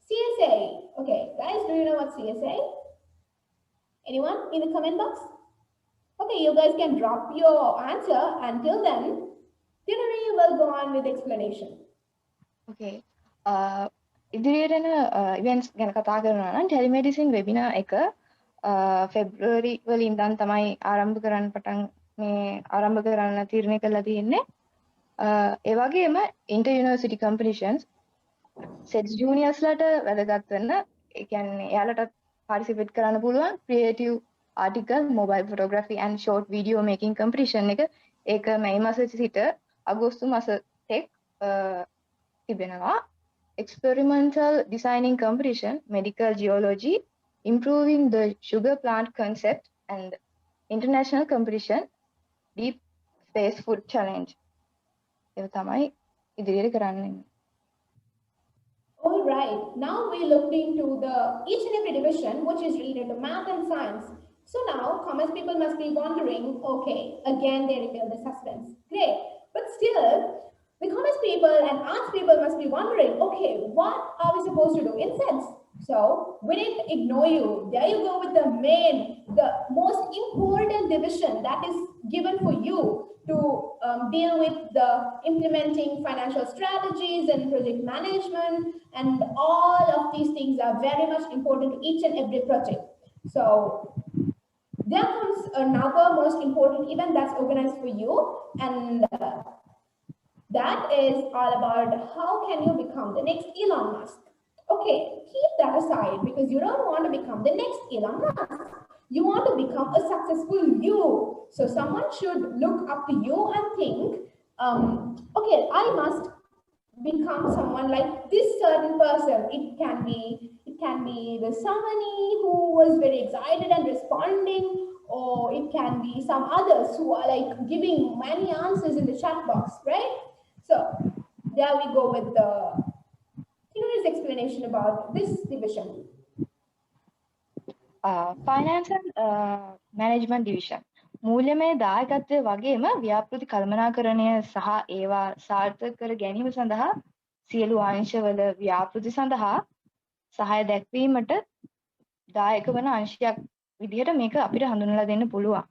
CSA. Okay, guys, do you know what CSA? Anyone in the comment box? Okay, you guys can drop your answer. Until then, Tinuri will go on with the explanation. Okay. ඉදිරියට යන events ගැන කතා කරනවා නම් telemedicine webinar එක February වල ඉඳන් තමයි ආරම්භ කරන්න තීරණය කරලා තියෙන්නේ. ඒ වගේම inter university competitions SEDS Juniors ලට වැදගත් වෙන ඒ කියන්නේ එයාලට participate කරන්න පුළුවන් creative article, mobile photography and short video making competition එක ඒක මැයි මාසයේ සිට අගෝස්තු මාස තෙක් තිබෙනවා. Experimental designing competition, medical geology, improving the sugar plant concept, and international competition, deep space food challenge. ඒක තමයි ඉදිරියට කරන්නේ. All right, now we looked into each and every division which is related to math and science. So now commerce people must be wondering, okay, again they reveal the suspense. Great, but still the commerce people and arts people must be wondering, okay, what are we supposed to do in SEDS? So we didn't ignore you. There you go with the most important division that is given for you to deal with the implementing financial strategies and project management, and all of these things are very much important to each and every project. So there comes another most important event that's organized for you, and that is all about how can you become the next Elon Musk. Okay, keep that aside, because you don't want to become the next Elon Musk. You want to become a successful you. So someone should look up to you and think, okay, I must become someone like this certain person. It can be the somebody who was very excited and responding, or it can be some others who are like giving many answers in the chat box, right? So there we go with the explanation about this division. Finance and Management Division. මූල්‍යමය දායකත්වය වගේම ව්‍යාපෘති කළමනාකරණය සහ ඒවා සාර්ථක කර ගැනීම සඳහා සියලු අංශවල ව්‍යාපෘති සඳහා සහාය දැක්වීමට දායක වන අංශයක් විදිහට මේක අපිට හඳුන්වලා දෙන්න පුළුවන්.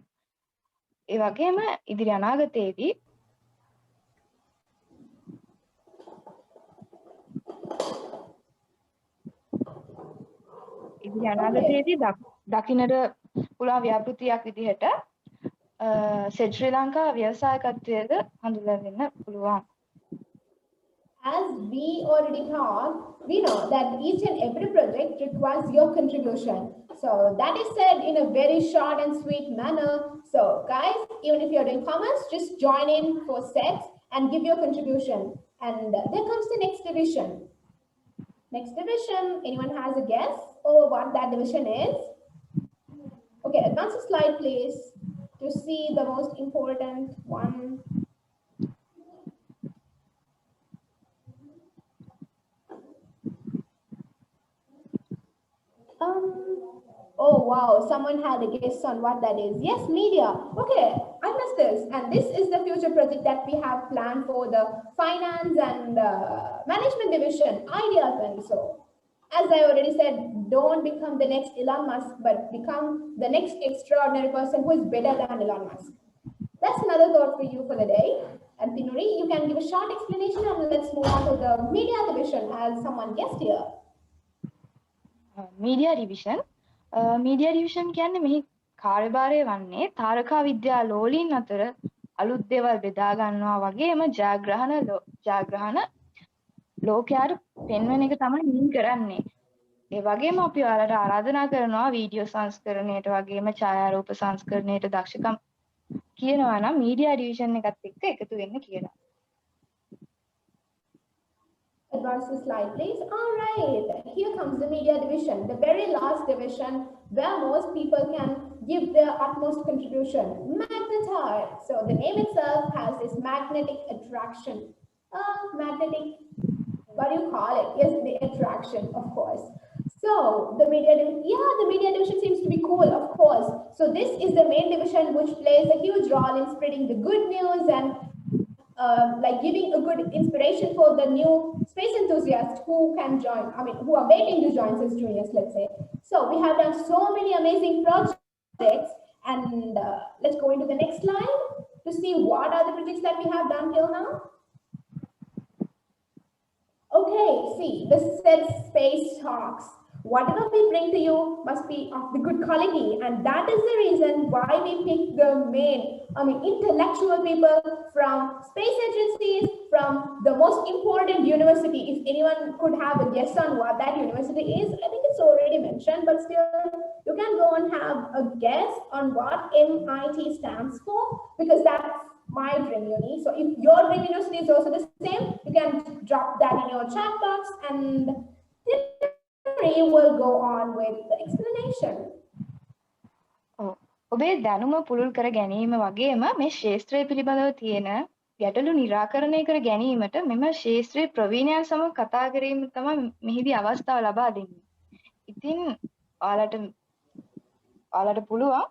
ඒ වගේම ඉදිරි අනාගතයේදී දකින්නට පුළුවන් ව්‍යාපෘතියක් විදිහට SEDS ශ්‍රී ලංකා ව්‍යවසායකත්වයේද හඳුන්වලා දෙන්න පුළුවන්. As we already talked, we know that each and every project requires your contribution. So that is said in a very short and sweet manner. So guys, even if you're doing commerce, just join in for SEDS and give your contribution. And there comes the next division. Next division, anyone has a guess over what that division is? Okay, advance the slide please to see the most important one. Oh wow, someone had a guess on what that is. Yes, media. Okay, I missed this. And this is the future project that we have planned for the finance and management division, ideas and so. As I already said, don't become the next Elon Musk, but become the next extraordinary person who is better than Elon Musk. That's another thought for you for the day. And Tinuri, you can give a short explanation and let's move on to the media division as someone guessed here. Media division කියන්නේ මෙහි කාර්යභාරය වන්නේ තාරකා විද්‍යා ලෝලීන් අතර අලුත් දේවල් බෙදා ගන්නවා වගේම ජයග්‍රහණ ලෝකයාට පෙන්වන එක තමයි මින් කරන්නේ. ඒ වගේම අපි ඔයාලට ආරාධනා කරනවා වීඩියෝ සංස්කරණයට වගේම ඡායාරූප සංස්කරණයට දක්ෂකම් කියනවා නම් මීඩියා ඩිවිෂන් එකත් එක්ක එකතු වෙන්න කියලා. Advance the slide, please. All right, here comes the media division, the very last division where most people can give their utmost contribution. Magnetite. So the name itself has this magnetic attraction. Magnetic, what do you call it? Yes, the attraction, of course. So the media division seems to be cool, of course. So this is the main division which plays a huge role in spreading the good news and like giving a good inspiration for the new space enthusiasts who can join, who are waiting to join SEDS Juniors, let's say. So we have done so many amazing projects and let's go into the next slide to see what are the projects that we have done till now. Okay, see, the SEDS Space Talks. Whatever we bring to you must be of the good quality, and that is the reason why we pick the intellectual people from space agencies, from the most important university. If anyone could have a guess on what that university is, I think it's already mentioned, but still, you can go and have a guess on what MIT stands for, because that's my dream uni. So if your dream university is also the same, you can drop that in your chat box and we will go on with the explanation. ඔබේ දැනුම පුළුල් කර ගැනීම වගේම මේ ශාස්ත්‍රය පිළිබඳව තියෙන ගැටලු निराකරණය කර ගැනීමට මෙම ශාස්ත්‍රීය ප්‍රවීණයන් සමග කතා කිරීම තමයි මෙහිදී අවස්ථාව ලබා දෙන්නේ. ඉතින් ඔයාලට පුළුවන්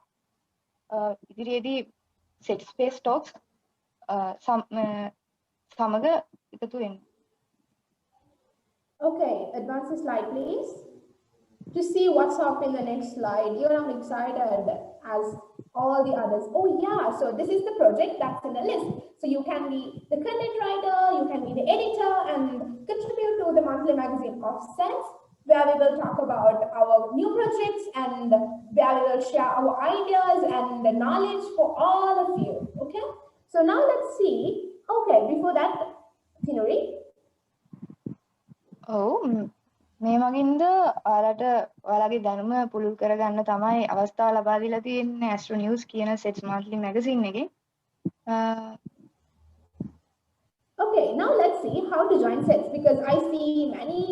ඉදිරියේදී SEDS Space Talks සමග එකතු වෙන්න. Okay, advance the slide, please. To see what's up in the next slide. You're not excited as all the others. Oh yeah, so this is the project that's in the list. So you can be the content writer, you can be the editor and contribute to the monthly magazine of SEDS, where we will talk about our new projects and where we will share our ideas and the knowledge for all of you. Okay, so now let's see. Okay, before that, Tinuri. මේ මගින්ද ඔයාලගේ දැනුම පුළුල් කරගන්න තමයි අවස්ථාව ලබා දීලා තියෙන්නේ Astro News කියන SEDS monthly magazine එකේ. Okay, now let's see how to join SEDS, because I see many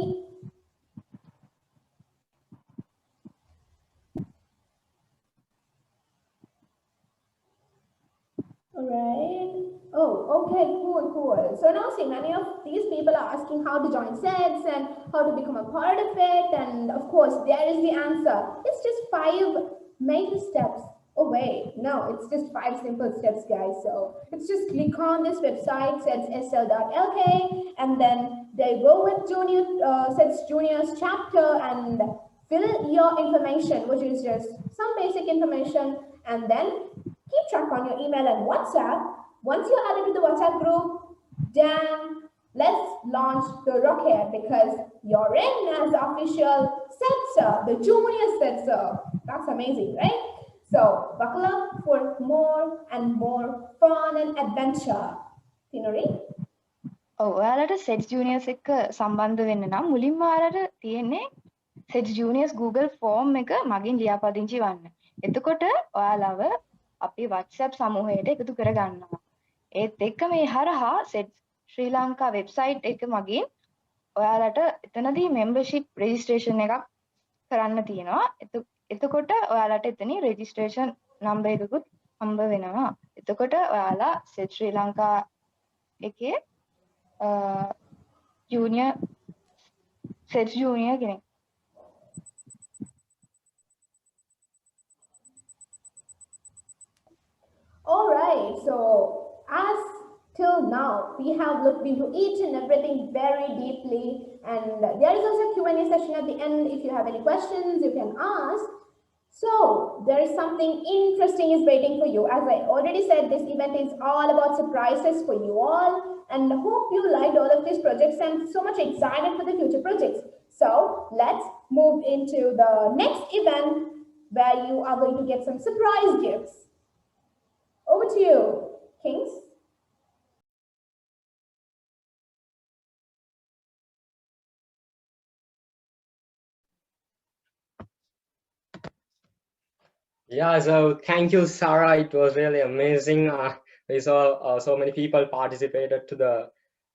Alright. Oh, okay, cool. So now see, many of these people are asking how to join SEDS and how to become a part of it. And of course, there is the answer. It's just 5 main steps Oh wait, no, it's just 5 simple steps, guys. So it's just click on this website, SEDS and then they go with SEDS Juniors Chapter and fill your information, which is just some basic information, and then keep track on your email and WhatsApp. Once you're added to the WhatsApp group, then let's launch the rocket because you're in as the official SEDSer, the Junior SEDSer. That's amazing, right? So buckle up for more and more fun and adventure. Tinori? ඔව් ඔයාලට SEDS Juniors එක්ක සම්බන්ධ වෙන්න නම් මුලින්ම ඔයාලට තියෙන්නේ SEDS Juniors Google form එක මගින් ලියාපදිංචි වන්න. එතකොට ඔයාලව අපි WhatsApp සමූහයට එකතු කරගන්නවා. ඒත් එක්ක මේ හරහා SEDS ශ්‍රී ලංකා වෙබ්සයිට් එක මගින් ඔයාලට එතනදී membership registration එකක් කරන්න තියෙනවා. එතකොට ඔයාලට එතනින් registration number එකකුත් හම්බ වෙනවා. එතකොට ඔයාලා SEDS ශ්‍රී ලංකා එකේ junior SEDS junior කෙනෙක්. All right, so as till now, we have looked into each and everything very deeply, and there is also a Q&A session at the end. If you have any questions, you can ask. So there is something interesting is waiting for you. As I already said, this event is all about surprises for you all, and hope you liked all of these projects and so much excited for the future projects. So let's move into the next event where you are going to get some surprise gifts. Over to you, Kings. Yeah, so thank you, Sarah. It was really amazing. We saw so many people participated to the,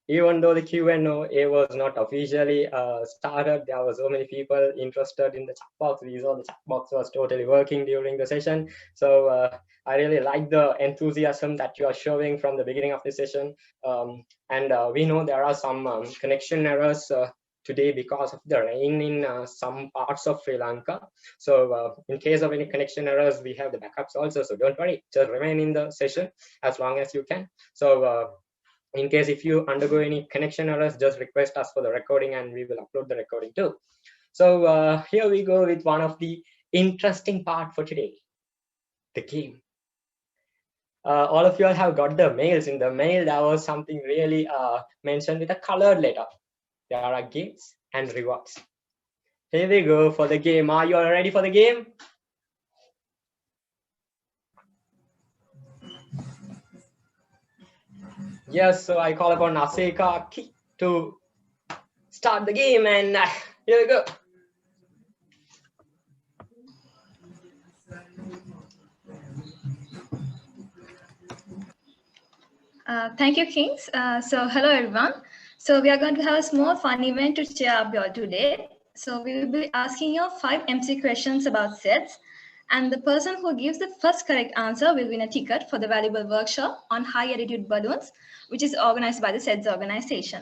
even though the Q&A was not officially started, there were so many people interested in the chat box. We saw the chat box was totally working during the session. So I really like the enthusiasm that you are showing from the beginning of the session. And we know there are some connection errors today because of the rain in some parts of Sri Lanka. So in case of any connection errors, we have the backups also. So don't worry, just remain in the session as long as you can. So in case if you undergo any connection errors, just request us for the recording and we will upload the recording too. So here we go with one of the interesting part for today, the game. All of you all have got the mails. In the mail, there was something really mentioned with a colored letter. There are games and rewards. Here we go for the game. Are you all ready for the game? Yes, so I call upon Aseka to start the game, and here we go. Thank you, Kings. So hello, everyone. So we are going to have a small fun event to cheer up your today. So we will be asking you 5 MC questions about SEDS, and the person who gives the first correct answer will win a ticket for the valuable workshop on high altitude balloons, which is organized by the SEDS organization.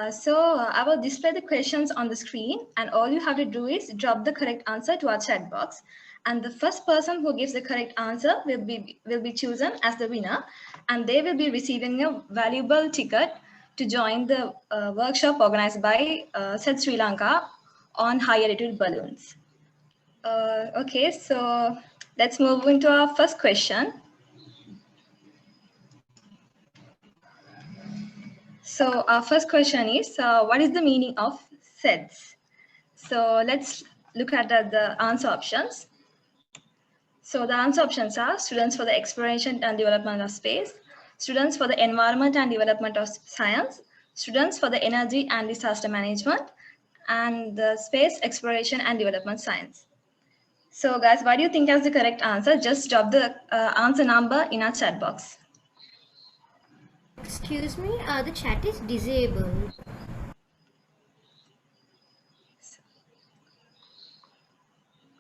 So I will display the questions on the screen, and all you have to do is drop the correct answer to our chat box. And the first person who gives the correct answer will be chosen as the winner, and they will be receiving a valuable ticket to join the workshop organized by SEDS Sri Lanka on high altitude balloons. Okay, so let's move into our first question. So our first question is, what is the meaning of SEDS? So let's look at the answer options. So the answer options are students for the exploration and development of space, students for the environment and development of science, students for the energy and disaster management, and the space exploration and development science. So guys, what do you think is the correct answer? Just drop the answer number in our chat box. Excuse me, the chat is disabled.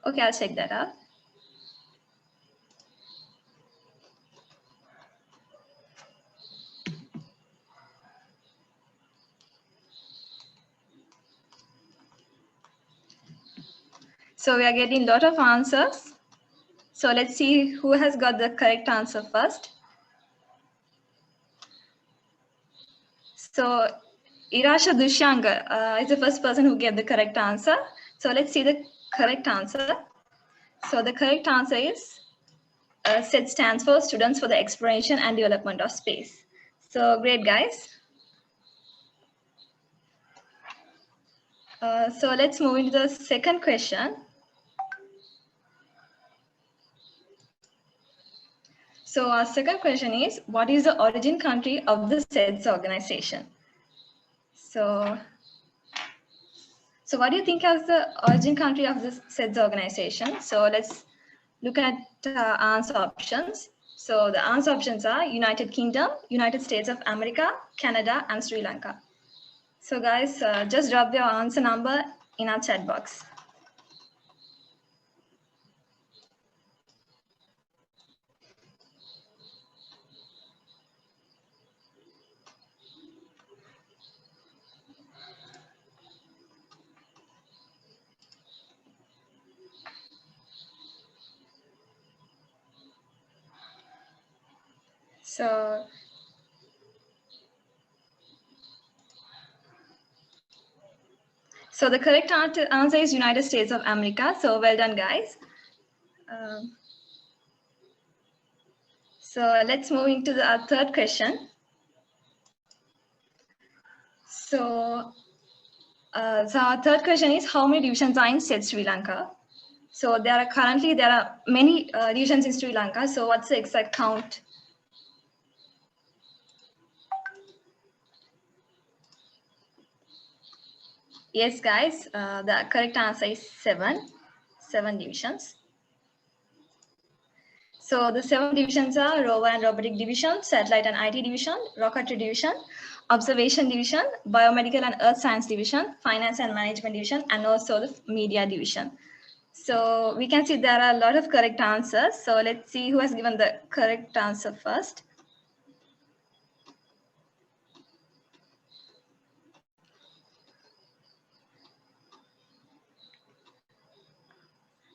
Okay, I'll check that out. So we are getting a lot of answers. So let's see who has got the correct answer first. So Irasha Dushyanga is the first person who gave the correct answer. So let's see the correct answer. So the correct answer is SED stands for Students for the Exploration and Development of Space. So great, guys. So let's move into the second question. So our second question is, what is the origin country of the SEDS organization? So what do you think is the origin country of the SEDS organization? So let's look at answer options. So the answer options are United Kingdom, United States of America, Canada, and Sri Lanka. So guys, just drop your answer number in our chat box. So the correct answer is United States of America. So well done, guys. So let's move into our third question. So our third question is, how many divisions are in SEDS Sri Lanka? So there are many divisions in Sri Lanka. So what's the exact count? Yes, guys, the correct answer is 7 divisions. So the 7 divisions are Rover and Robotics Division, Satellite and IT Division, Rocketry Division, Observation Division, Biomedical and Earth Science Division, Finance and Management Division, and also the Media Division. So we can see there are a lot of correct answers. So let's see who has given the correct answer first.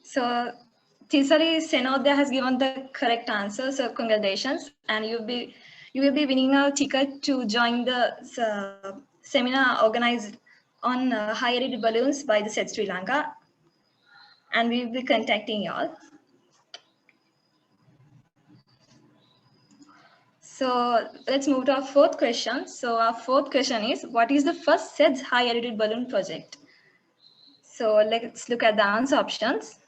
So Tisari Senodya has given the correct answer. So congratulations, and you will be winning a ticket to join the seminar organized on high-rated balloons by the SEDS Sri Lanka, and we will be contacting you all. So let's move to our fourth question. So our fourth question is, what is the first SEDS high-rated balloon project? So let's look at the answer options.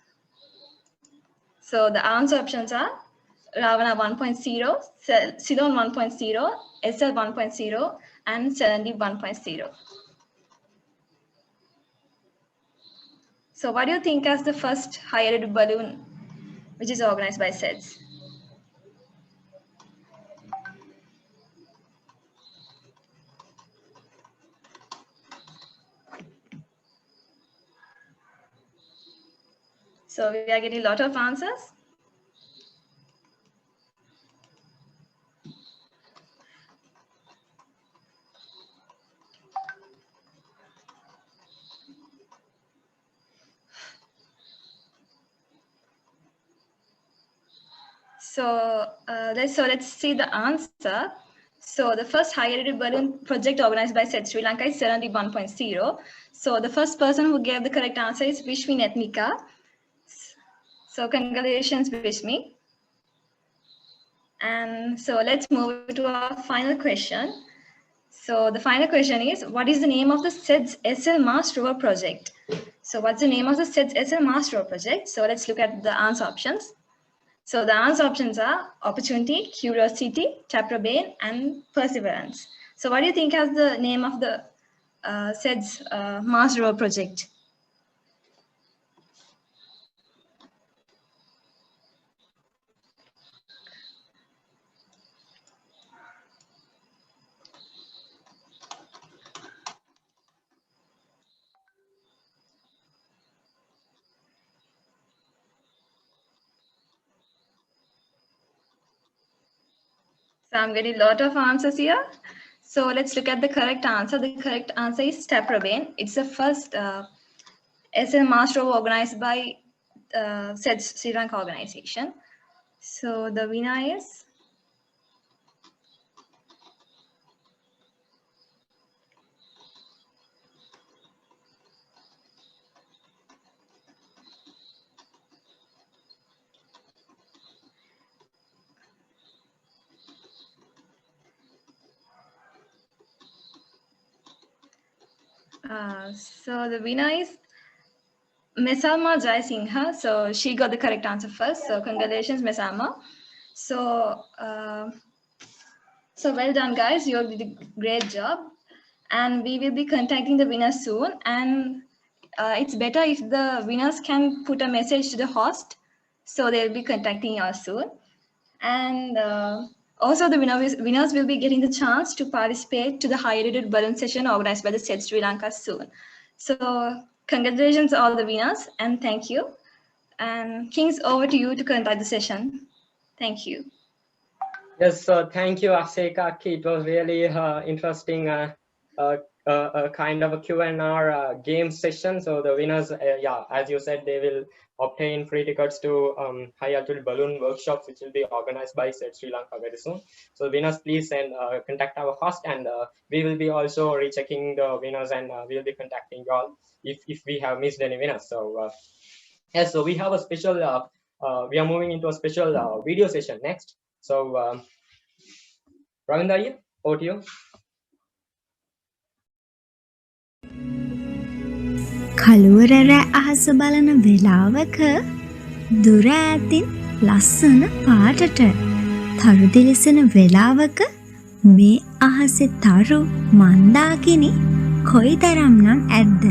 So the answer options are Ravana 1.0, Ceylon 1.0, SL 1.0, and Serenity 1.0. So what do you think is the first high-rated balloon which is organized by SEDS? So we are getting a lot of answers. So let's see the answer. So the first high-rated balloon project organized by SEDS Sri Lanka is Serenity 1.0. So the first person who gave the correct answer is Vishmi Netmika. So congratulations, Vishmi. And so let's move to our final question. So the final question is, what is the name of the SEDS SL Mars Rover project? So what's the name of the SEDS SL Mars Rover project? So let's look at the answer options. So the answer options are Opportunity, Curiosity, Taprobane, and Perseverance. So what do you think is the name of the SEDS Mars Rover project? So I'm getting a lot of answers here. So let's look at the correct answer. The correct answer is Taprobane. It's the first SL Mars Rover organized by SEDS Sri Lanka organization. So the winner is Mesalma Jaisingha. So she got the correct answer first. So congratulations, Mesalma. So well done, guys. You all did a great job. And we will be contacting the winners soon. And it's better if the winners can put a message to the host. So they'll be contacting you all soon. And also the winners will be getting the chance to participate to the high-rated balloon session organized by the SEDS Sri Lanka soon. So congratulations all the winners and thank you. And Kings, over to you to conduct the session. Thank you. Yes, thank you, Aseka. It was really interesting kind of a Q&R game session. So the winners, yeah, as you said, they will obtain free tickets to high altitude balloon workshops, which will be organized by SEDS Sri Lanka very soon. So winners, please contact our host, and we will be also rechecking the winners, and we will be contacting you all if we have missed any winners. So yes, so we have a special, we are moving into a special video session next. So Ravinda, over to you. කළුවරර අහස බලන වෙලාවක දුර ඈතින් ලස්සන පාටට තරු දිලිසෙන වෙලාවක මේ අහසේ තරු මන්දාකිනි කොයිතරම්නම් ඇද්ද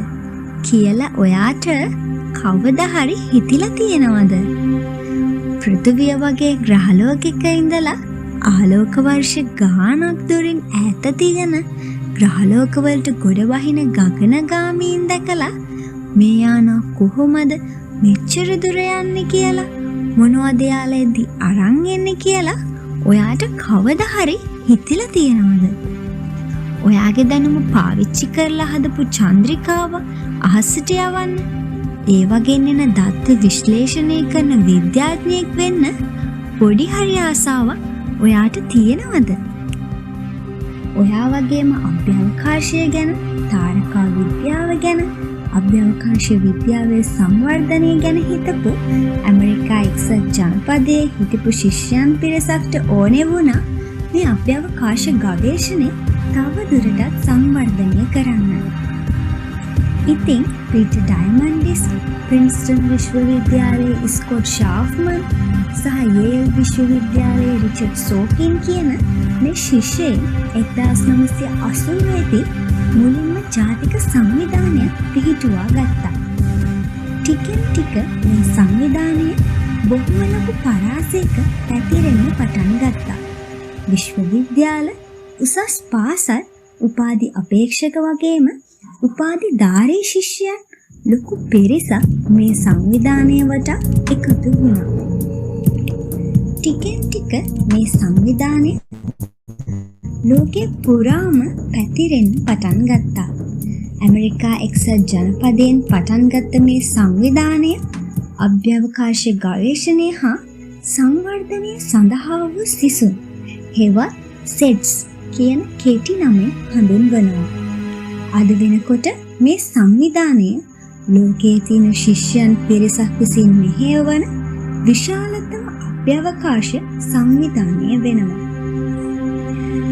කියලා ඔයාට කවදා හරි හිතිලා තියෙනවද? පෘථිවිය වගේ ග්‍රහලෝකයක ඉඳලා ආලෝක වර්ෂ ගාණක් දුරින් ඈත තියෙන ග්‍රහලෝකවලට ගොඩ වහින ගගනගාමීන් දැකලා මේ යානා කොහොමද මෙච්චර දුර යන්නේ කියලා මොනවද යාලා එද්දි අරන් එන්නේ කියලා ඔයාට කවදා හරි හිතලා තියෙනවද? ඔයාගේ දැනුම පාවිච්චි කරලා හදපු චන්ද්‍රිකාව අහසට යවන්න, ඒ වගේ නෙන දත්ත විශ්ලේෂණය කරන විද්‍යාඥයෙක් වෙන්න පොඩි හරි ආසාවක් ඔයාට තියෙනවද? ඔයා වගේම අභ්‍යවකාශය ගැන, තාරකා විද්‍යාව ගැන, අභ්‍යවකාශ විද්‍යාවේ සංවර්ධනය ගැන හිතපු ඇමරිකා එක්සත් ජනපදයේ හිටපු ශිෂ්‍යයන් පිරිසක්ට ඕනේ වුණා මේ අභ්‍යවකාශ ගවේෂණය තව දුරටත් සංවර්ධනය කරන්න. ඉතින් පීටර් ඩයමන්ඩිස්, ප්‍රින්ස්ටන් විශ්වවිද්‍යාලයේ ස්කොට් ෂාෆ්මන් සහ යේල් විශ්වවිද්‍යාලයේ රිචඩ් සෝකින් කියන මේ ශිෂ්‍යයන් 1980 දී මුලින්ම ජාතික සංවිධානයක් පිහිටුවා ගත්තා. ටිකෙන් ටික මේ සංවිධානය බොහෝ ලොකු පරාසයක පැතිරෙන්න පටන් ගත්තා. විශ්වවිද්‍යාල, උසස් පාසල්, උපාධි අපේක්ෂක වගේම උපාධිධාරී ශිෂ්‍යයන් ලොකු පිරිසක් මේ සංවිධානය වටා එකතු වුණා. ටිකෙන් ටික මේ සංවිධානය ලෝකේ පුරාම පැතිරෙන්න පටන් ගත්තා. ඇමරිකා එක්සත් ජනපදයෙන් පටන් ගත්ත මේ සංවිධානය අභ්‍යවකාශ ගවේෂණය හා සංවර්ධනය සඳහා වූ සිසුන්, හෙවත් SEDS කියන කෙටි නමින් හඳුන්වනවා. අද වෙනකොට මේ සංවිධානය ලෝකයේ තියෙන ශිෂ්‍යයන් පිරිසක් විසින් මෙහෙයවන විශාලතම අභ්‍යවකාශ සංවිධානය වෙනවා.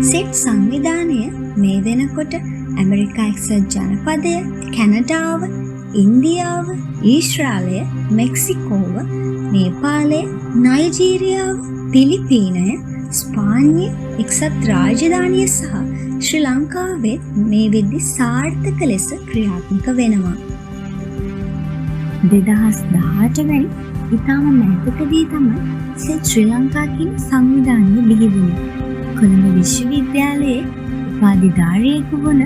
SEDS සංවිධානය මේ වෙනකොට ඇමරිකා එක්සත් ජනපදය, කැනඩාව, ඉන්දියාව, ඊශ්‍රායලය, මෙක්සිකෝව, නේපාලය, නයිජීරියාව, පිලිපීනය, ස්පාඤ්ඤය, එක්සත් රාජධානිය සහ ශ්‍රී ලංකාවේ මේ වෙද්දි සාර්ථක ලෙස ක්‍රියාත්මක වෙනවා. 2018 වැනි ඉතාම මෑතකදී තමයි SEDS ශ්‍රී ලංකා කියන සංවිධානය බිහි වුණේ. කොළඹ විශ්වවිද්‍යාලයේ උපාධිධාරියෙකු වන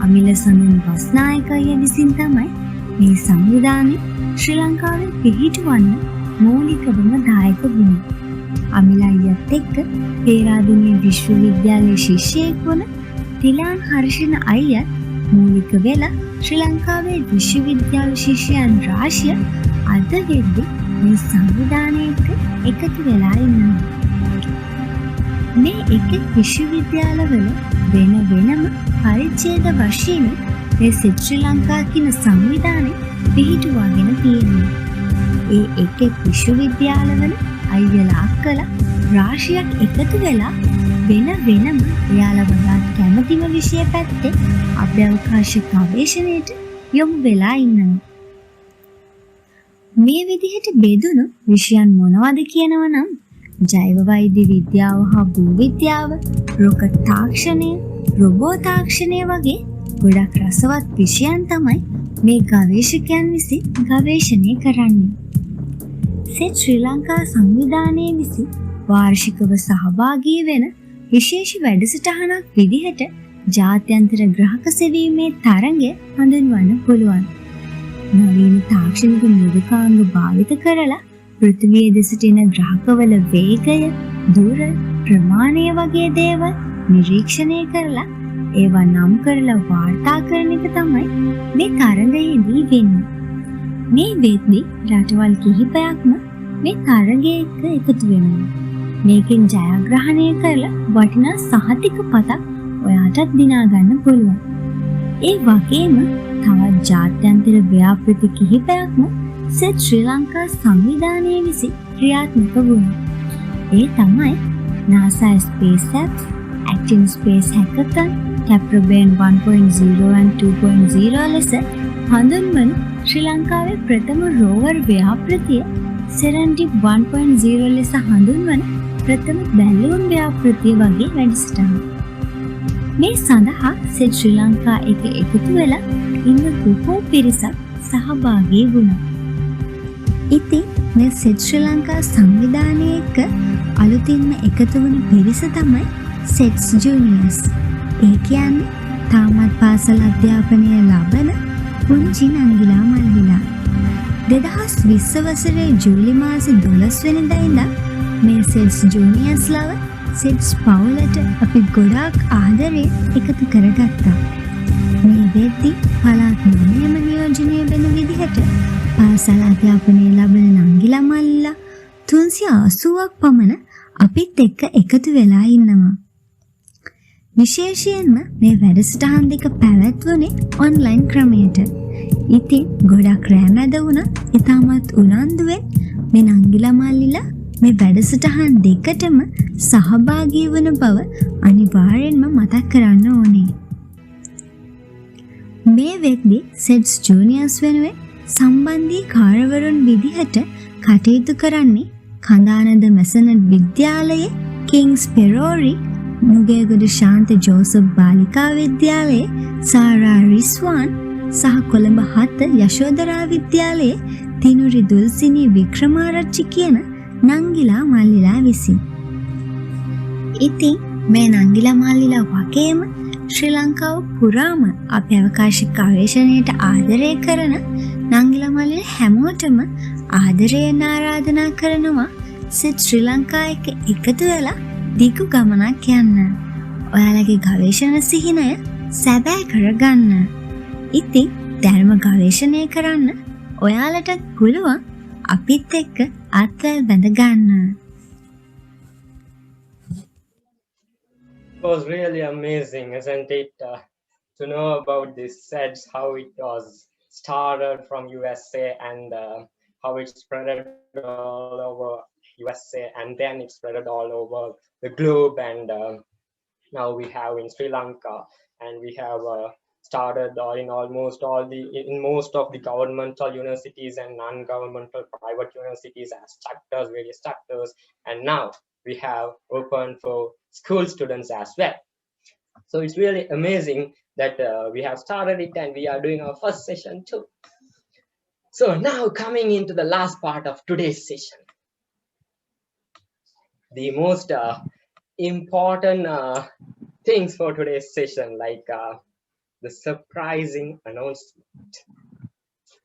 අමිල සඳුන් බස්නායකය විසින් තමයි මේ සංවිධානය ශ්‍රී ලංකාවේ පිහිටවන්න මූලිකවම දායක වුණේ. අමිල අයියත් එක්ක පේරාදෙණිය විශ්වවිද්‍යාලයේ ශිෂ්‍යයෙක් වන තිලාන් හර්ෂණ අයියත් මූලික වෙලා ශ්‍රී ලංකාවේ විශ්වවිද්‍යාල ශිෂ්‍යයන් රාශිය අද වෙද්දී මේ සංවිධානයක එකතු වෙලා ඉන්නවා. මේ එක විශ්වවිද්‍යාලවල වෙන වෙනම පරිච්ඡේද වශයෙන් මේ SEDS ශ්‍රී ලංකා කියන සංවිධානය පිහිටුවාගෙන තියෙනවා. ඒ එක විශ්වවිද්‍යාලවල අයියලා අක්කලා රාශියක් එකතු වෙලා වෙන වෙනම එයාලා වඩාත් කැමතිම විෂය පැත්තේ අභ්‍යවකාශ ගවේෂණයට යොමු වෙලා ඉන්නවා. මේ විදිහට බෙදුණු විෂයන් මොනවද කියනවා නම් ජෛව වෛද්‍ය විද්‍යාව හා භූ විද්‍යාව, රොකට් තාක්ෂණය, රොබෝ තාක්ෂණය වගේ ගොඩක් රසවත් විෂයන් තමයි මේ ගවේෂකයන් විසින් ගවේෂණය කරන්නේ. SEDS ශ්‍රී ලංකා සංවිධානයේ විසින් වාර්ෂිකව සහභාගී වෙන විශේෂ වැඩසටහනක් විදිහට ජාත්‍යන්තර ග්‍රහක සෙවීමේ තරඟය හඳුන්වන්න පුළුවන්. නවීන තාක්ෂණික මෘදුකාංග භාවිත කරලා පෘථිවිය දෙසට එන ග්‍රහකවල වේගය, දුර, ප්‍රමාණය වගේ දේවල් නිරීක්ෂණය කරලා ඒවා නම් කරලා වාර්තා කරන එක තමයි මේ තරඟයේදී වෙන්නේ. මේ වෙද්දී රටවල් කිහිපයක්ම මේ තරඟයේ එකතු වෙනවා. මේකෙන් ජයග්‍රහණය කරලා වටිනා සහතික පතක් ඔයාටත් දිනා ගන්න පුළුවන්. ඒ වගේම තවත් ජාත්‍යන්තර ව්‍යාපෘති කිහිපයක්ම SEDS ශ්‍රී ලංකා සංවිධානයේ විසින් ක්‍රියාත්මක වුණා. ඒ තමයි NASA Space Apps, Active Space Hackathon, Capraben 1.0 and 2.0 ලෙස හඳුන්වන ශ්‍රී ලංකාවේ ප්‍රථම Rover ව්‍යාපෘතිය, Serendip 1.0 ලෙස හඳුන්වන ප්‍රථම බැලූන් ව්‍යාපෘතිය වගේ වැඩසටහන්. මේ සඳහා SEDS ශ්‍රී ලංකා එක එකතු වෙලා ඉන්න බොහෝ පිරිසක් සහභාගී වුණා. ඉතින් මේ SEDS ශ්‍රී ලංකා සංවිධානයේ එක්ක අලුතින්ම එකතු වුණ පිරිස තමයි SEDS Juniors. ඒ කියන්නේ තාමත් පාසල් අධ්‍යාපනය ලබන පුංචි නංගිලා මල්ලිලා. 2020 වසරේ ජූලි මාස 12 වෙනිදා ඉඳන් මේ SEDS Juniors ලව SEDS පවුලට අපි ගොඩාක් ආදරයෙන් එකතු කරගත්තා. මේ වෙද්දී පළාත් 9ම නියෝජනය වෙන විදිහට පාසල් අධ්‍යාපනය ලබන නංගිලා මල්ලිලා 380ක් පමණ අපිත් එක්ක එකතු වෙලා ඉන්නවා. විශේෂයෙන්ම මේ වැඩසටහන් දෙක පැවැත්වුණේ ඔන්ලයින් ක්‍රමයට. ඉතින් ගොඩක් රැමැද වුණා ඉතාමත් උනන්දුවෙන් මේ නංගිලා මල්ලිලා මේ වැඩසටහන් දෙකටම සහභාගී වන බව අනිවාර්යෙන්ම මතක් කරන්න ඕනේ. මේ වෙද්දී SEDS Juniors වෙනුවෙන් සම්බන්ධී කාර්යවරුන් විදිහට කටයුතු කරන්නේ කඳානද මැසනට් විද්‍යාලයේ කිංස් පෙරෝරි, නුගේගොඩ ශාන්ත ජෝසප් බාලිකා විද්‍යාලයේ සාරා රිස්වාන් සහ කොළඹ 7 යශෝදරා විද්‍යාලයේ තිනුරි දුල්සිනී වික්‍රමාරච්චි කියන නංගිලා මල්ලිලා විසින්. ඉතින් මේ නංගිලා මල්ලිලා වගේම ශ්‍රී ලංකාව පුරාම අභ්‍යවකාශ ගවේෂණයට ආදරය කරන නංගිලා මල්ලිලා හැමෝටම ආදරයෙන් ආරාධනා කරනවා SEDS ශ්‍රී ලංකා එක්ක එකතු වෙලා දිගු ගමනක් යන්න. ඔයාලගේ ගවේෂණ සිහිනය සැබෑ කරගන්න. ඉතින් ධර්ම ගවේෂණය කරන්න ඔයාලටත් පුළුවන් අපිත් එක්ක අත්වැල් බැඳ ගන්න. It was really amazing, isn't it, to know about this SEDS, how it was started from USA and how it spread all over USA and then it spread all over the globe, and now we have in Sri Lanka, and we have started in most of the governmental universities and non-governmental private universities as chapters, various chapters, and now we have open for school students as well. So it's really amazing that we have started it and we are doing our first session too. So now coming into the last part of today's session, the most important things for today's session, like the surprising announcement.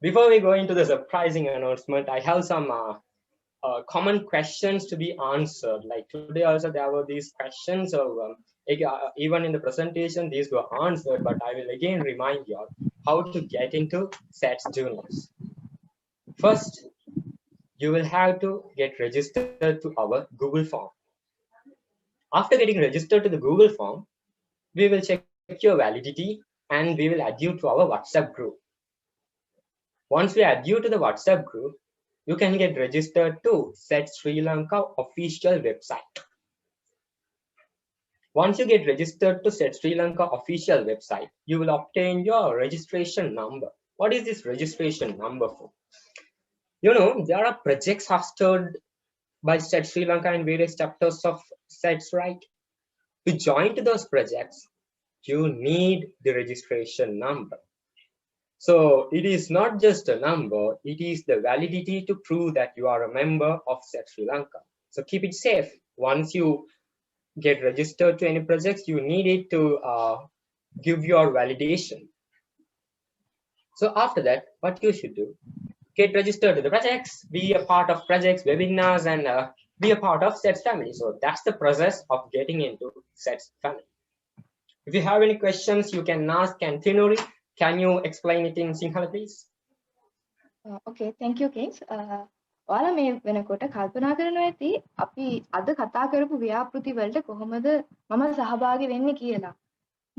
Before we go into the surprising announcement, I have some common questions to be answered. Like today also there were these questions, so even in the presentation these were answered, but I will again remind you all how to get into SEDS Juniors. First, you will have to get registered to our Google form. After getting registered to the Google form, we will check your validity and we will add you to our WhatsApp group. Once we add you to the WhatsApp group, you can get registered to SEDS Sri Lanka official website. Once you get registered to SEDS Sri Lanka official website, you will obtain your registration number. What is this registration number for? You know, there are projects hosted by SEDS Sri Lanka and various chapters of SEDS, right? To join to those projects, you need the registration number. So it is not just a number, it is the validity to prove that you are a member of SEDS Sri Lanka. So keep it safe. Once you get registered to any projects, you need it to give your validation. So after that, what you should do, get registered to the projects, be a part of projects, webinars, and be a part of SEDS family. So that's the process of getting into SEDS family. If you have any questions, you can ask. And Tinuri, can you explain it in Sinhala, please? Okay, thank you, Kings. ඔයාලා මේ වෙනකොට කල්පනා කරනවා ඇති අපි අද කතා කරපු ව්‍යාපෘති වලට කොහොමද මම සහභාගී වෙන්නේ කියලා.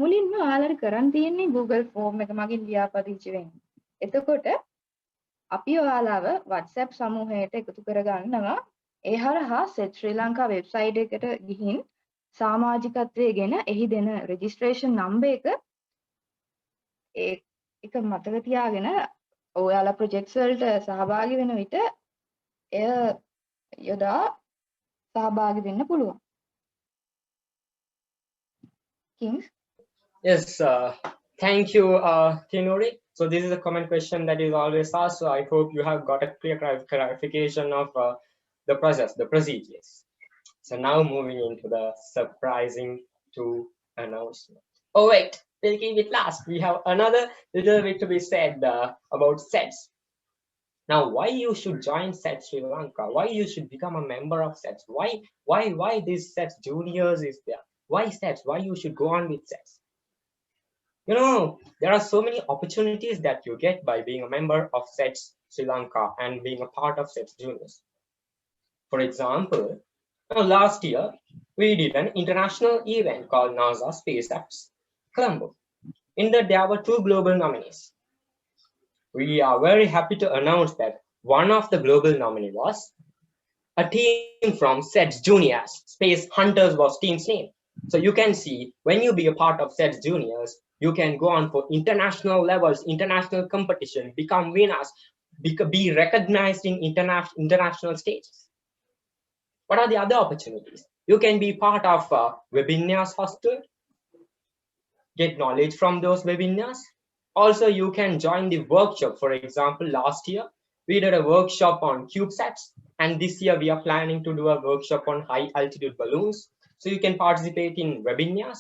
මුලින්ම ඔයාලට කරන් තියෙන්නේ Google form එක මගින් ලියාපදිංචි වෙන්න. එතකොට අපි ඔයාලව WhatsApp සමූහයට එකතු කරගන්නවා. ඒ හරහා SEDS ශ්‍රී ලංකා වෙබ්සයිට් එකට ගිහින් සමාජිකත්වයේ ගෙන එහි දෙන registration number එක මතක තියාගෙන ඔයාලා projects වලට සහභාගී වෙන විට එය යොදා සහභාගී වෙන්න පුළුවන්. Kings? Yes, thank you, Tinuri. So this is a common question that is always asked. So I hope you have got a clear clarification of the process, the procedures. So now moving into the surprising two announcement. Oh wait, we'll keep it last. We have another little bit to be said about SEDS. Now, why you should join SEDS Sri Lanka? Why you should become a member of SEDS? Why this SEDS Juniors is there? Why SEDS? Why you should go on with SEDS? You know, there are so many opportunities that you get by being a member of SEDS Sri Lanka and being a part of SEDS Juniors. For example, last year, we did an international event called NASA Space Apps Colombo. In that, there were 2 global nominees. We are very happy to announce that one of the global nominees was a team from SEDS Juniors. Space Hunters was team's name. So you can see, when you be a part of SEDS Juniors, you can go on for international levels, international competition, become winners, be recognized in international stages. What are the other opportunities? You can be part of webinars hosted, get knowledge from those webinars. Also, you can join the workshop. For example, last year, we did a workshop on CubeSats, and this year we are planning to do a workshop on high altitude balloons. So you can participate in webinars,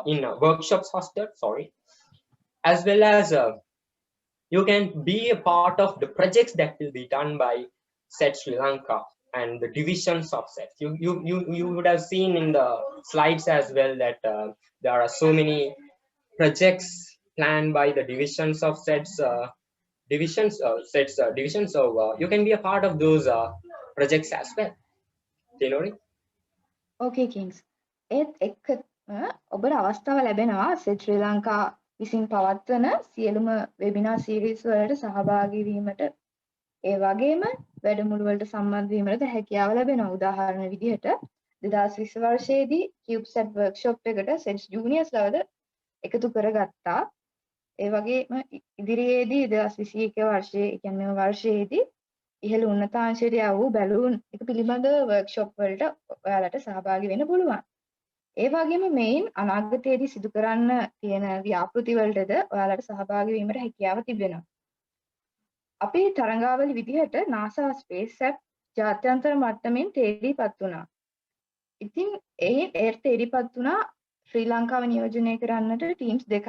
in workshops hosted, as well as you can be a part of the projects that will be done by SEDS Sri Lanka and the divisions of SEDS. You would have seen in the slides as well that there are so many projects planned by the divisions of SEDS divisions. So you can be a part of those projects as well. Tinori? Okay, Kings. ඒත් එක්කම ඔබට අවස්ථාව ලැබෙනවා SEDS ශ්‍රී ලංකා විසින් පවත්වන සියලුම වෙබිනාර් series වලට සහභාගී වීමට ඒ වගේම වැඩමුළු වලට සම්බන්ධ වීමට හැකියාව ලැබෙනවා. උදාහරණ විදිහට 2020 වර්ෂයේදී CubeSat workshop එකට SEDS Juniors ලවද එකතු කරගත්තා. ඒ වගේම ඉදිරියේදී 2021 වර්ෂයේ කියන්නේ මේ වර්ෂයේදී ඉහළ උන්නතාංශයට යවූ බැලූන් එක පිළිබඳව workshop වලට ඔයාලට සහභාගී වෙන්න පුළුවන්. ඒ වගේම මේන් අනාගතයේදී සිදු කරන්න තියෙන ව්‍යාපෘති වලටද ඔයාලට සහභාගී වීමට හැකියාව තිබෙනවා. අපි තරංගාවලි විදිහට NASA Space App ජාත්‍යන්තර මට්ටමින් තේරීපත් වුණා. ඉතින් ඒ තේරීපත් වුණා ශ්‍රී ලංකාව නියෝජනය කරන්නට ටීම්ස් දෙකක්.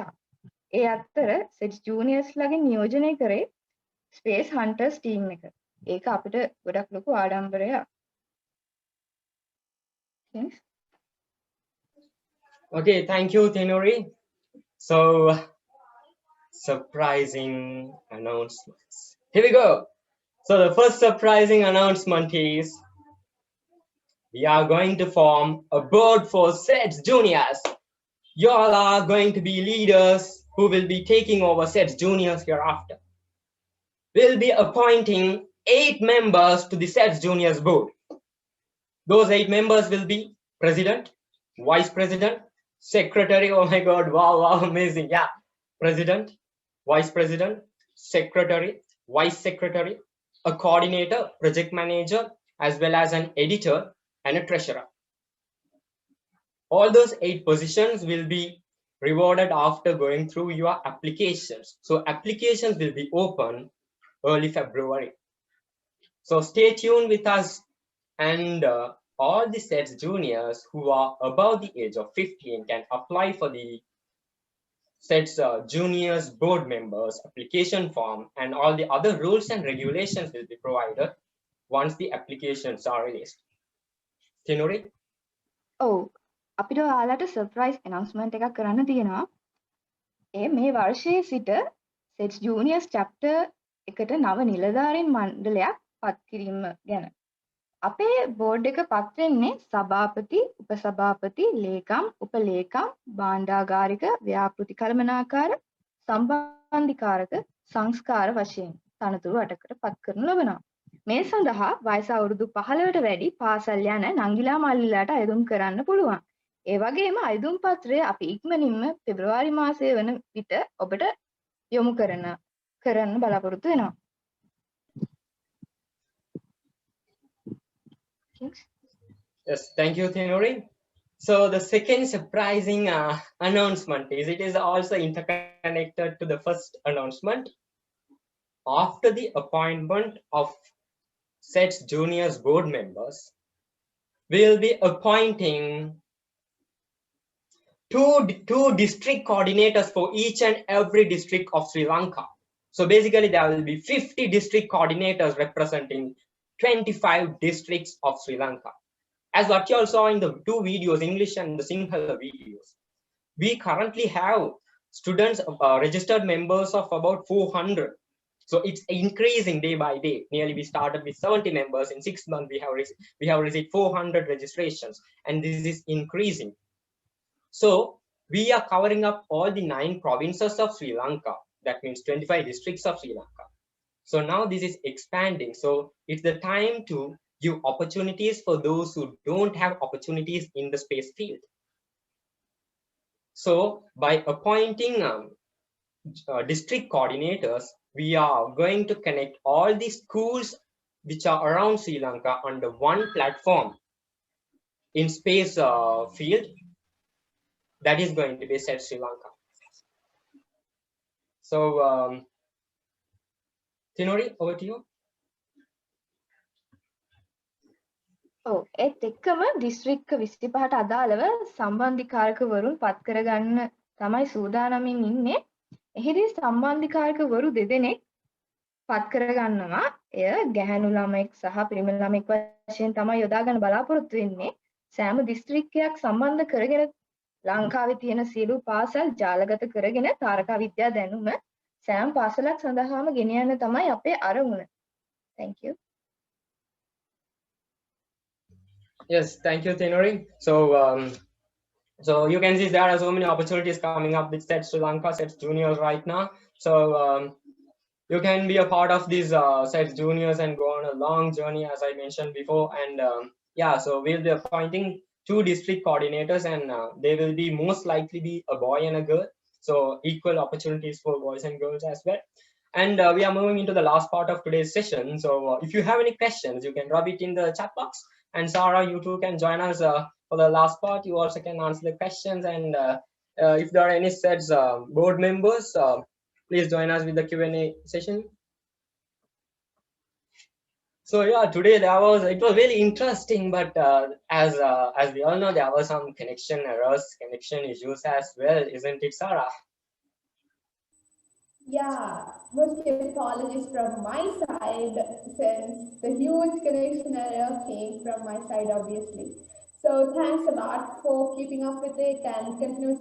ඒ අතර SEDS Juniors ලගෙන් නියෝජනය කරේ Space Hunters team එක. ඒක අපිට ගොඩක් ලොකු ආඩම්බරයක්. Thanks. Okay, thank you, Tinori. So, surprising announcements. Here we go. So the first surprising announcement is we are going to form a board for SEDS Juniors. You all are going to be leaders who will be taking over SEDS Juniors hereafter. We'll be appointing 8 members to the SEDS Juniors board. Those 8 members will be president, vice president, secretary. Oh my God, wow, amazing. Yeah, president, vice president, secretary, vice secretary, a coordinator, project manager, as well as an editor and a treasurer. All those 8 positions will be rewarded after going through your applications. So applications will be open early February. So stay tuned with us, and all the SEDS juniors who are above the age of 15 can apply for the SEDS juniors board members application form, and all the other rules and regulations will be provided once the applications are released. Tinuri? ඔව් අපිට ඔයාලට surprise ඇනවුන්ස්මන්ට් එකක් කරන්න තියෙනවා. මේ වර්ෂයේ සිට SEDS Juniors Chapter එකට නව නිලධාරීන් මණ්ඩලයක් පත් කිරීම ගැන. අපේ බෝඩ් එක පත් වෙන්නේ සභාපති, උපසභාපති, ලේකම්, උපලේකම්, භාණ්ඩාගාරික, ව්‍යාපෘති කළමනාකාර, සම්බන්ධිකාරක, සංස්කාර වශයෙන් තනතුරු 8කට පත් කරනු ලබනවා. මේ සඳහා වයස අවුරුදු 15ට වැඩි පාසල් යන නංගිලා මල්ලිලාට අයදුම් කරන්න පුළුවන්. ඒ වගේම අයදුම් පත්‍රය අපි ඉක්මනින්ම පෙබරවාරි මාසයේ වන විට ඔබට යොමු කරන්න බලාපොරොත්තු වෙනවා. Yes, thank you, Tinuri. So the second surprising announcement is, it is also interconnected to the first announcement. After the appointment of SEDS Juniors board members, we will be appointing two district coordinators for each and every district of Sri Lanka. So basically there will be 50 district coordinators representing 25 districts of Sri Lanka. As what you all saw in the 2 videos, English and the Sinhala videos, we currently have students, registered members of about 400. So it's increasing day by day. Nearly we started with 70 members. In 6 months, we have received 400 registrations, and this is increasing. So we are covering up all the 9 provinces of Sri Lanka. That means 25 districts of Sri Lanka. So now this is expanding. So it's the time to give opportunities for those who don't have opportunities in the space field. So by appointing district coordinators, we are going to connect all the schools which are around Sri Lanka under one platform in space field. That is going to be SEDS Sri Lanka. So Tinuri, over to you. ඒත් එක්කම දිස්ත්‍රික්ක 25ට අදාළව සම්බන්ධිකාරකවරුන් පත් කරගන්න තමයි සූදානමින් ඉන්නේ. එහිදී සම්බන්ධිකාරකවරු දෙදෙනෙක් පත් කරගන්නවා. එය ගැහැණු ළමෙක් සහ පිරිමි ළමෙක් වශයෙන් තමයි යොදා ගන්න බලාපොරොත්තු වෙන්නේ. සෑම දිස්ත්‍රික්කයක් සම්බන්ධ කරගෙන ලංකාවේ තියෙන සියලු පාසල් ජාලගත කරගෙන තාරකා විද්‍යා දැනුම සෑම පාසලක් සඳහාම ගෙනියන්න තමයි අපේ අරමුණ. Thank you. Yes, thank you, Tinuri. So so you can see there are so many opportunities coming up with SEDS Sri Lanka, SEDS Juniors right now. So you can be a part of these SEDS Juniors and go on a long journey, as I mentioned before. And yeah, so we'll be appointing 2 district coordinators, and they will be most likely be a boy and a girl. So equal opportunities for boys and girls as well. And we are moving into the last part of today's session. So if you have any questions, you can drop it in the chat box. And Sarah, you too can join us for the last part. You also can answer the questions. And if there are any SEDS board members, please join us with the Q&A session. So yeah, today it was really interesting, but as we all know, there were some connection errors, connection issues as well, isn't it, Sarah? Yeah, mostly apologies from my side, since the huge connection error came from my side, obviously. So thanks a lot for keeping up with it and continuously